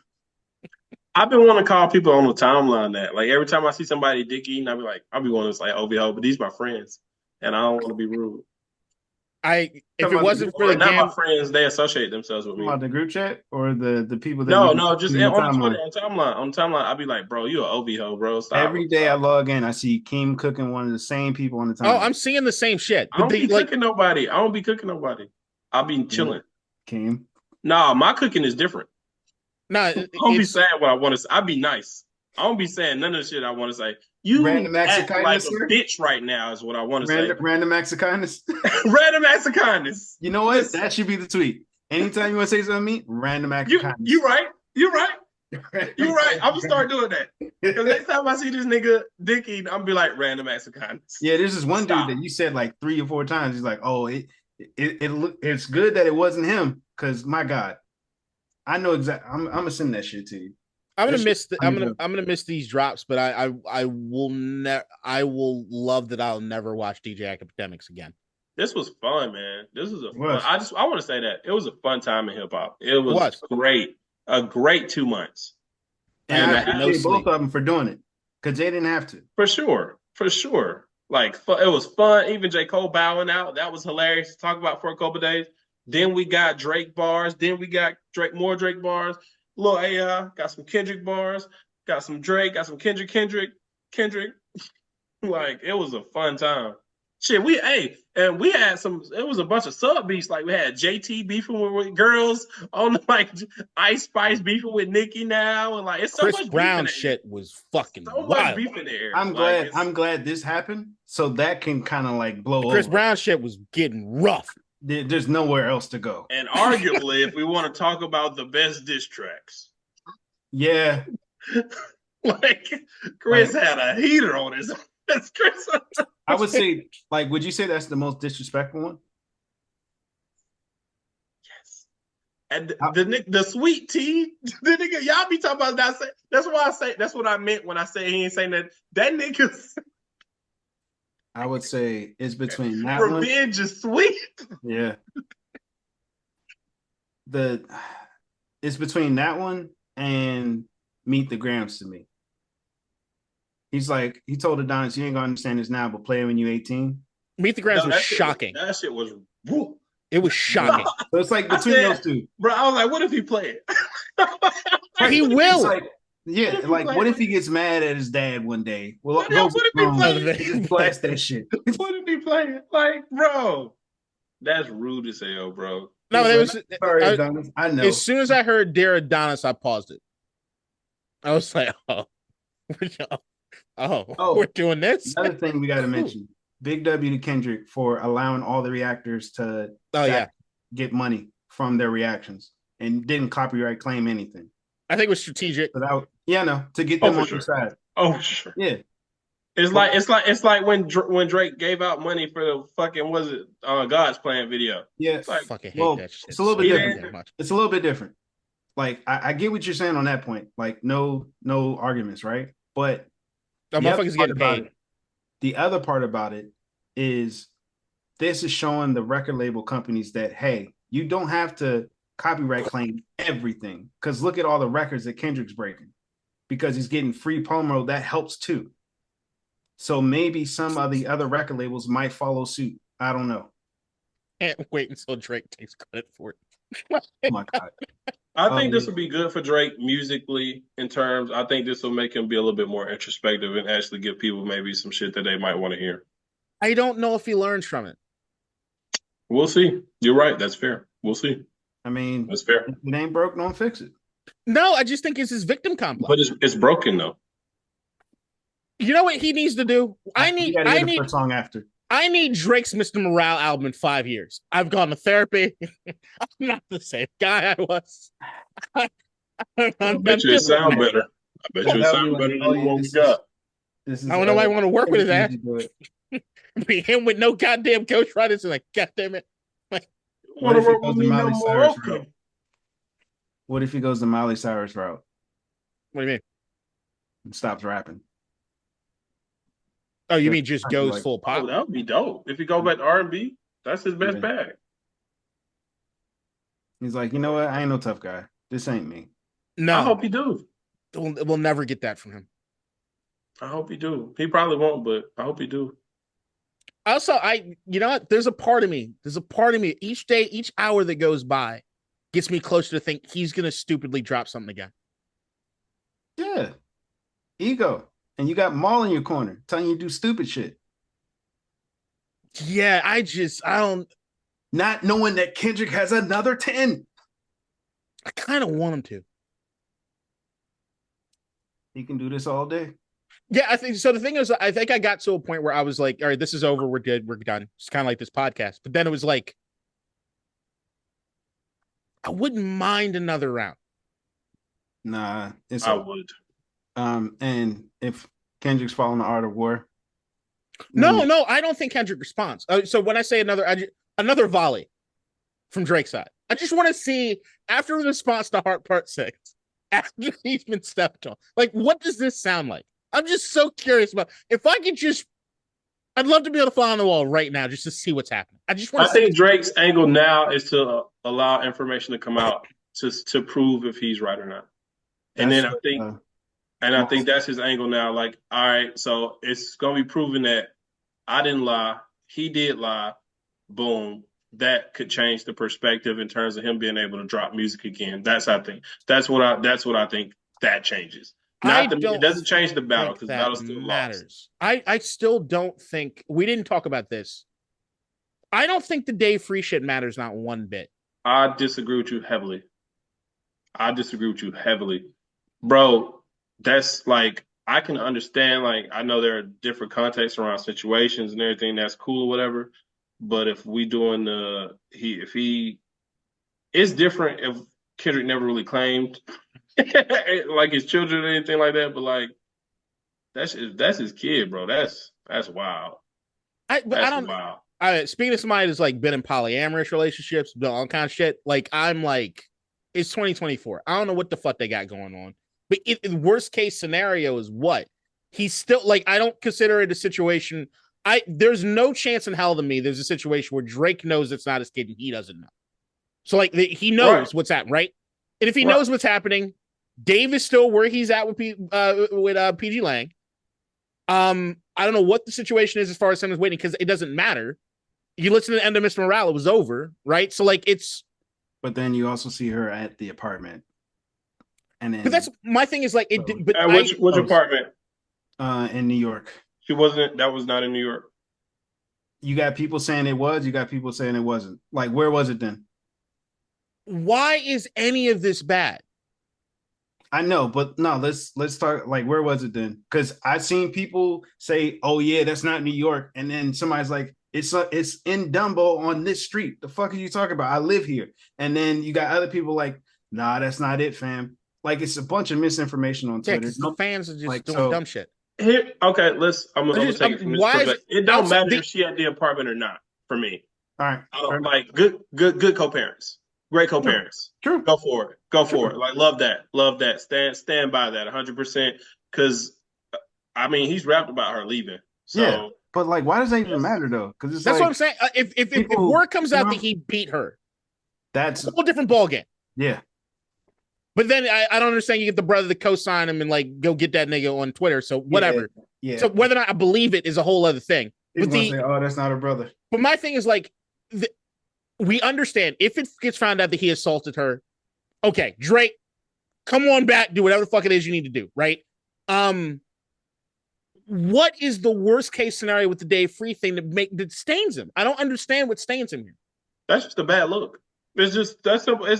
I've been wanting to call people on the timeline that. Like every time I see somebody dick eating, I'll be wanting to say OV ho, but these my friends. And I don't want to be rude. If it wasn't for the not my friends, they associate themselves with me. About the group chat or the people that no, just on Twitter, on timeline. I'll be like, bro, you an OV ho, bro. Stop. Every day I log in, I see Keem cooking one of the same people on the timeline. Oh, I'm seeing the same shit. I don't be cooking nobody. I'll be chilling. Keem. Nah, my cooking is different. No, I don't be saying what I want to say. I be nice. I don't be saying none of the shit I want to say. You random acts of kindness, like a bitch right now is what I want to say. Random acts of kindness. Random acts of kindness. You know what? That should be the tweet. Anytime you want to say something to me, random acts of kindness. You right. You're right. I'm gonna start doing that. Because next time I see this nigga Dickie, I'm gonna be like random acts of kindness. Yeah, there's this one dude that you said like 3 or 4 times. He's like, "Oh, it's good that it wasn't him." Because my God, I know exactly. I'm gonna send that shit to you. I'm gonna miss these drops, but I will love that I'll never watch DJ Academics again. This was fun, man. This was fun. I want to say that it was a fun time in hip hop. It was great. A great 2 months. And I appreciate both of them for doing it because they didn't have to. For sure. Like it was fun. Even J. Cole bowing out. That was hilarious to talk about for a couple of days. Then we got Drake bars. Then we got more Drake bars. Lil AI got some Kendrick bars. Got some Drake. Got some Kendrick. Like it was a fun time. Shit, we had some. It was a bunch of sub beefs. Like we had JT beefing with girls on like Ice Spice beefing with Nicki now, and like it's so Chris much Brown shit was fucking wild. Much beef in there. I'm glad this happened so that can kind of like blow over. Chris Brown shit was getting rough. There's nowhere else to go. And arguably, if we want to talk about the best diss tracks, yeah, like Chris had a heater on his. That's Chris. I would say, like, would you say that's the most disrespectful one? Yes. And the sweet tea, the nigga, y'all be talking about that. That's why I say that's what I meant when I say he ain't saying that. That nigga. I would say it's between that one. Revenge is sweet. Yeah. It's between that one and Meet the Grams to me. He's like, he told Adonis, you ain't gonna understand this now, but play it when you're 18. Meet the Grams was shocking. That shit was it was shocking. So it's like between those two. Bro, I was like, what if he play it? He will. Like, yeah, like what if he gets mad at his dad one day? Well, what if he play it? Just blast that shit. What if he play it? Like, bro, that's rude as hell, bro. No, it was. Sorry, Adonis. I know. As soon as I heard Dear Adonis, I paused it. I was like, oh, we're doing this. Another thing we got to mention: Big W to Kendrick for allowing all the reactors to get money from their reactions and didn't copyright claim anything. I think it was strategic. To get them on your side. Oh, for sure. Yeah. It's like when Drake gave out money for the fucking God's Plan video. Yeah, I fucking hate that shit. It's a little bit different. It's a little bit different. Like I get what you're saying on that point. Like no arguments, right? But the motherfuckers getting paid. The other part about it is this is showing the record label companies that hey, you don't have to copyright claim everything because look at all the records that Kendrick's breaking because he's getting free promo that helps too. So maybe some of the other record labels might follow suit. I don't know. Can't wait until Drake takes credit for it. Oh my God. I think this will be good for Drake musically in terms. I think this will make him be a little bit more introspective and actually give people maybe some shit that they might want to hear. I don't know if he learns from it. We'll see. You're right. That's fair. We'll see. I mean, that's fair. If it ain't broke, don't fix it. No, I just think it's his victim complex. But it's broken though. You know what he needs to do? I need the song after. I need Drake's Mr. Morale album in 5 years. I've gone to therapy. I'm not the same guy I was. I bet you it sound better. I bet you it sound better than what we got. I don't know why I want to work with his ass. Be him with no goddamn ghostwriters and like, goddamn it. Like, what if he goes the Miley Cyrus route? What if he goes the Miley Cyrus route? What do you mean? And stops rapping. Oh, you mean just goes full pop? Oh, that would be dope. If he go back to R&B, that's his best bag. He's like, you know what? I ain't no tough guy. This ain't me. No. I hope he do. We'll never get that from him. I hope he do. He probably won't, but I hope he do. Also, you know what? There's a part of me each day, each hour that goes by gets me closer to think he's going to stupidly drop something again. Yeah. Ego. And you got Maul in your corner telling you to do stupid shit. Yeah, I don't. Not knowing that Kendrick has another 10. I kind of want him to. He can do this all day. Yeah, I think so. The thing is, I think I got to a point where I was like, all right, this is over. We're dead. We're done. It's kind of like this podcast. But then it was like, I wouldn't mind another round. Nah, I would. And if Kendrick's following the art of war. No, I don't think Kendrick responds. So when I say another volley from Drake's side, I just want to see after the response to Heart Part 6, after he's been stepped on, like, what does this sound like? I'm just so curious about. If I could I'd love to be able to fly on the wall right now just to see what's happening. I think Drake's angle now is to allow information to come out to prove if he's right or not. And then I think that's his angle now. Like, all right, so it's gonna be proven that I didn't lie, he did lie. Boom. That could change the perspective in terms of him being able to drop music again. That's what I think that changes. It doesn't change the battle because the battle still matters. I still don't think we didn't talk about this. I don't think the Day Free shit matters not one bit. I disagree with you heavily. Bro, that's like, I can understand, like, I know there are different contexts around situations and everything, that's cool or whatever. But if we doing it's different if Kendrick never really claimed like his children or anything like that, but like that's his kid, bro. That's wild. Wild. Speaking of somebody that's like been in polyamorous relationships, done all kind of shit, like I'm like, it's 2024. I don't know what the fuck they got going on. But the worst case scenario is what? He's still like, I don't consider it a situation. There's no chance in hell to me there's a situation where Drake knows it's not his kid and he doesn't know. So like he knows what's happening, right? And if he knows what's happening, Dave is still where he's at with PG Lang. I don't know what the situation is as far as someone's waiting because it doesn't matter. You listen to the end of Mr. Morale, it was over, right? So like it's. But then you also see her at the apartment, and then. But that's my thing is like it. But which apartment? In New York. She wasn't. That was not in New York. You got people saying it was. You got people saying it wasn't. Like, where was it then? Why is any of this bad? I know, but no, let's start. Like, where was it then? Because I've seen people say, "Oh yeah, that's not New York," and then somebody's like, "It's in Dumbo on this street." The fuck are you talking about? I live here. And then you got other people like, "Nah, that's not it, fam." Like, it's a bunch of misinformation on Twitter. The fans are just doing dumb shit. Okay, I'm gonna take it from this perspective. It don't matter if she at the apartment or not for me. All right, I don't like good co-parents, great co-parents. True. Go for it. Like, love that. Stand by that 100%. Because I mean, he's rapped about her leaving. So, yeah, but like, why does that even matter though? Because that's what I'm saying. If word comes out that he beat her, that's a whole different ballgame. Yeah. But then I don't understand. You get the brother to co-sign him and like go get that nigga on Twitter. So whatever. Yeah. So whether or not I believe it is a whole other thing. But say, oh, that's not her brother. But my thing is like, we understand if it gets found out that he assaulted her. Okay, Drake, come on back, do whatever the fuck it is you need to do, right? What is the worst case scenario with the Day Free thing that stains him? I don't understand what stains him here. That's just a bad look. It's just that's simple. It's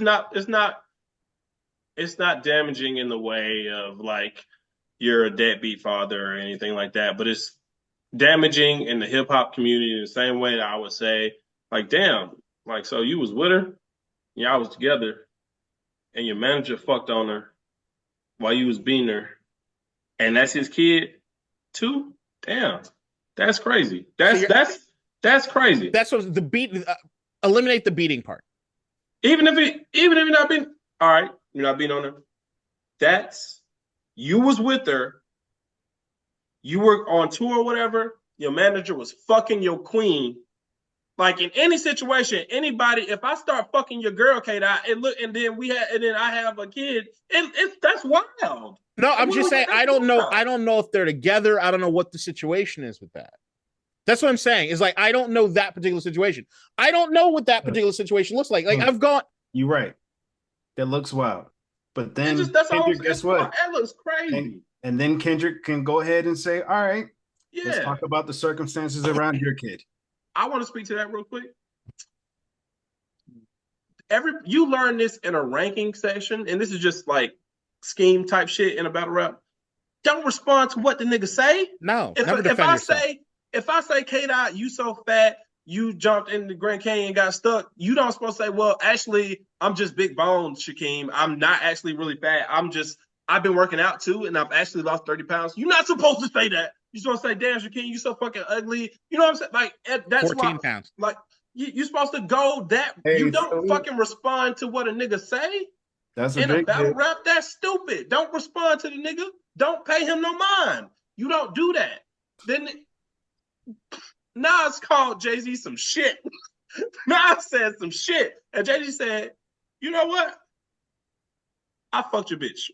not damaging in the way of like you're a deadbeat father or anything like that, but it's damaging in the hip hop community in the same way that I would say, like, damn, like, so you was with her, y'all was together, and your manager fucked on her while you was beating her, and that's his kid too? Damn, that's crazy. That's crazy. That's what the beat. Eliminate the beating part. Even if you're not being all right. You're not being on her. You was with her. You were on tour or whatever. Your manager was fucking your queen. Like in any situation, anybody, if I start fucking your girl, KDot, and then I have a kid, that's wild. No, I'm just saying, I don't know. I don't know if they're together. I don't know what the situation is with that. That's what I'm saying. Is like, I don't know that particular situation. I don't know what that particular situation looks like. Like I've gone. You're right. That looks wild. But then Kendrick, guess what? That looks crazy. And then Kendrick can go ahead and say, all right, yeah, let's talk about the circumstances around your kid. I want to speak to that real quick. You learn this in a ranking session, and this is just like scheme type shit in a battle rap. Don't respond to what the nigga say. No, if I say KDot, you so fat, you jumped in the Grand Canyon and got stuck, you don't supposed to say, well, actually, I'm just big boned, Shaquem. I'm not actually really fat. I've been working out too, and I've actually lost 30 pounds. You're not supposed to say that. You're supposed to say, damn, Shaquem, you so fucking ugly. You know what I'm saying? Like, that's 14 pounds. Like, you're supposed to go that. Hey, you don't fucking respond to what a nigga say. That's in a battle rap. That's stupid. Don't respond to the nigga. Don't pay him no mind. You don't do that. Then Nas called Jay-Z some shit. Nas said some shit. And Jay-Z said, you know what? I fucked your bitch.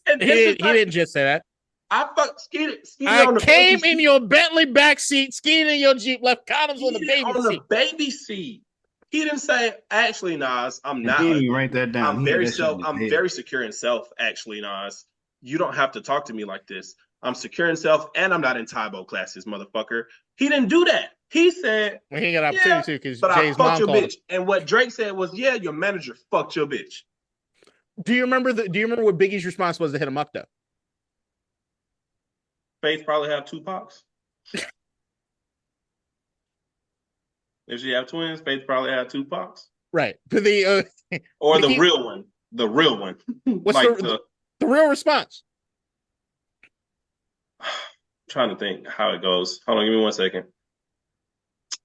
And he didn't just say that. I fucked Skeeter I on the came in your Bentley backseat, Skeeter in your Jeep, left condoms on the baby on seat. the baby seat. He didn't say, actually, Nas, I'm not. He didn't write that down. I'm very secure in self, actually, Nas. You don't have to talk to me like this. I'm secure in self, and I'm not in Tybo classes, motherfucker. He didn't do that. He said, well, he got opportunity to because I Jay's fucked mom your called bitch. And what Drake said was, yeah, your manager fucked your bitch. Do you remember what Biggie's response was to hit him up though? Faith probably have Tupacs. If she have twins, Faith probably have Tupacs. Right. But the real one. The real one. What's like the real response? I'm trying to think how it goes. Hold on, give me 1 second.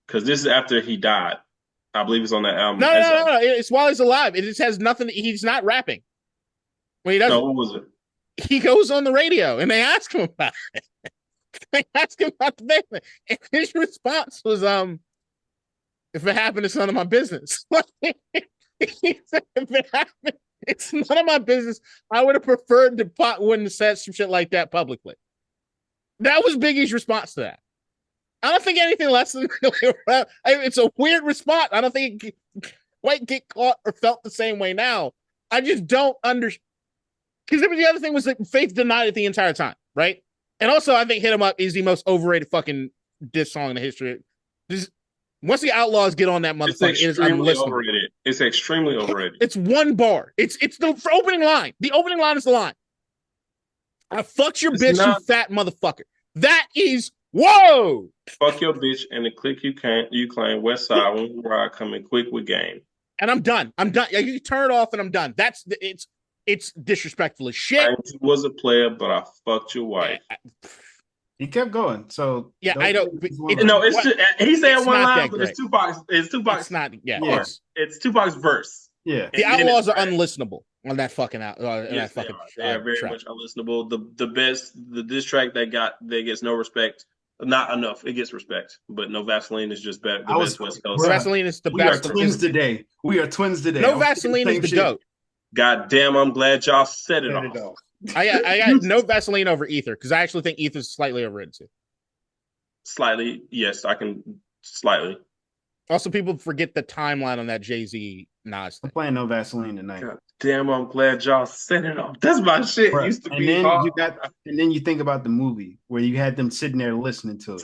Because this is after he died. I believe it's on that album. No. It's while he's alive. It just has nothing. He's not rapping. When he doesn't. No, what was it? He goes on the radio and they ask him about it. They ask him about the baby. And his response was, if it happened, it's none of my business. He said, if it happened, it's none of my business. I would have preferred to wouldn't have said some shit like that publicly. That was Biggie's response to that. I don't think anything less than it's a weird response. I don't think it quite get caught or felt the same way now. I just don't understand. Because the other thing was that Faith denied it the entire time, right? And also, I think "Hit 'Em Up" is the most overrated fucking diss song in the history. Once the Outlaws get on that motherfucker, it is unlistenable. Overrated. It's extremely overrated. It's one bar. It's the opening line. The opening line is the line. I fucked your bitch, you fat motherfucker. That is whoa. Fuck your bitch and the click you claim West Side when you ride coming quick with game. And I'm done. You turn it off and I'm done. It's disrespectful as shit. I was a player, but I fucked your wife. He kept going. So yeah, I don't. He said one line, but it's Tupac's. It's Tupac's. It's not. Yeah, it's Tupac's verse. Yeah, the Outlaws are unlistenable on that fucking out. Yes, they are very much unlistenable. The diss track that gets no respect. Not enough. It gets respect, but No Vaseline is just better. The best West Coast. Vaseline is the best. We are twins today. No Vaseline is the GOAT. God damn, I'm glad y'all said it all. I got No Vaseline over Ether because I actually think Ether's slightly overrated too. Slightly, yes, I can slightly. Also, people forget the timeline on that Jay-Z Nas thing. I'm playing No Vaseline tonight. God damn, I'm glad y'all said it all. That's my shit. Right. Used to and be then hard. and then you think about the movie where you had them sitting there listening to it.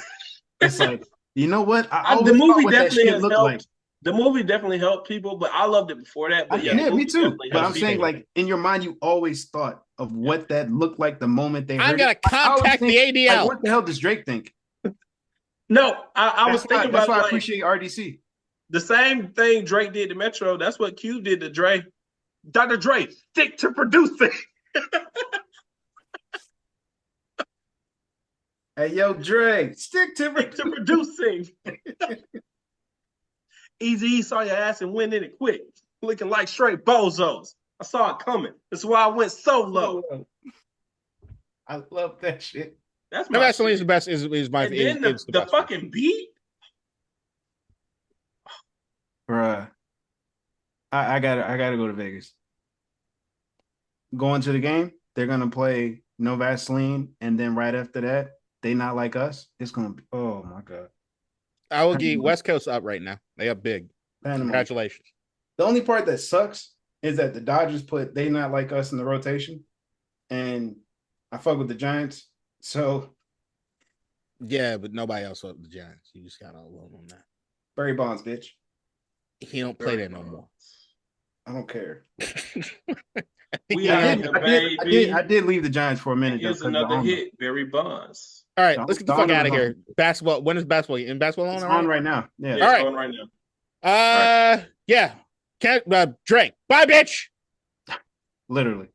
It's like, you know what? The movie definitely has helped. Like. The movie definitely helped people, but I loved it before that. But yeah, me too. But I'm saying, like, in your mind, you always thought of what that looked like the moment they heard I'm gonna contact the ADL. Like, what the hell does Drake think? No, I was thinking about. That's why I appreciate RDC. The same thing Drake did to Metro. That's what Q did to Dre. Dr. Dre, stick to producing. Hey, yo, Dre, stick to producing. Easy saw your ass and went in it quick, looking like straight bozos. I saw it coming. That's why I went so low. I love that shit. That's my Vaseline is the best. Is my and then the fucking beat, bruh. I gotta go to Vegas. Going to the game, they're gonna play No Vaseline, and then right after that, They Not Like Us. It's gonna be, oh my god. I will give West Coast up right now. They up big. Congratulations. The only part that sucks is that the Dodgers put They Not Like Us in the rotation, and I fuck with the Giants. So yeah, but nobody else up the Giants. You just got all alone on that. Barry Bonds, bitch. He don't play that no more. I don't care. I did leave the Giants for a minute. Here's another hit, Barry Bonds. All right, let's get the fuck out of here. Basketball. When is basketball? In basketball on? It's on right now. Yeah. It's on right now. Yeah. Drake. Bye, bitch. Literally.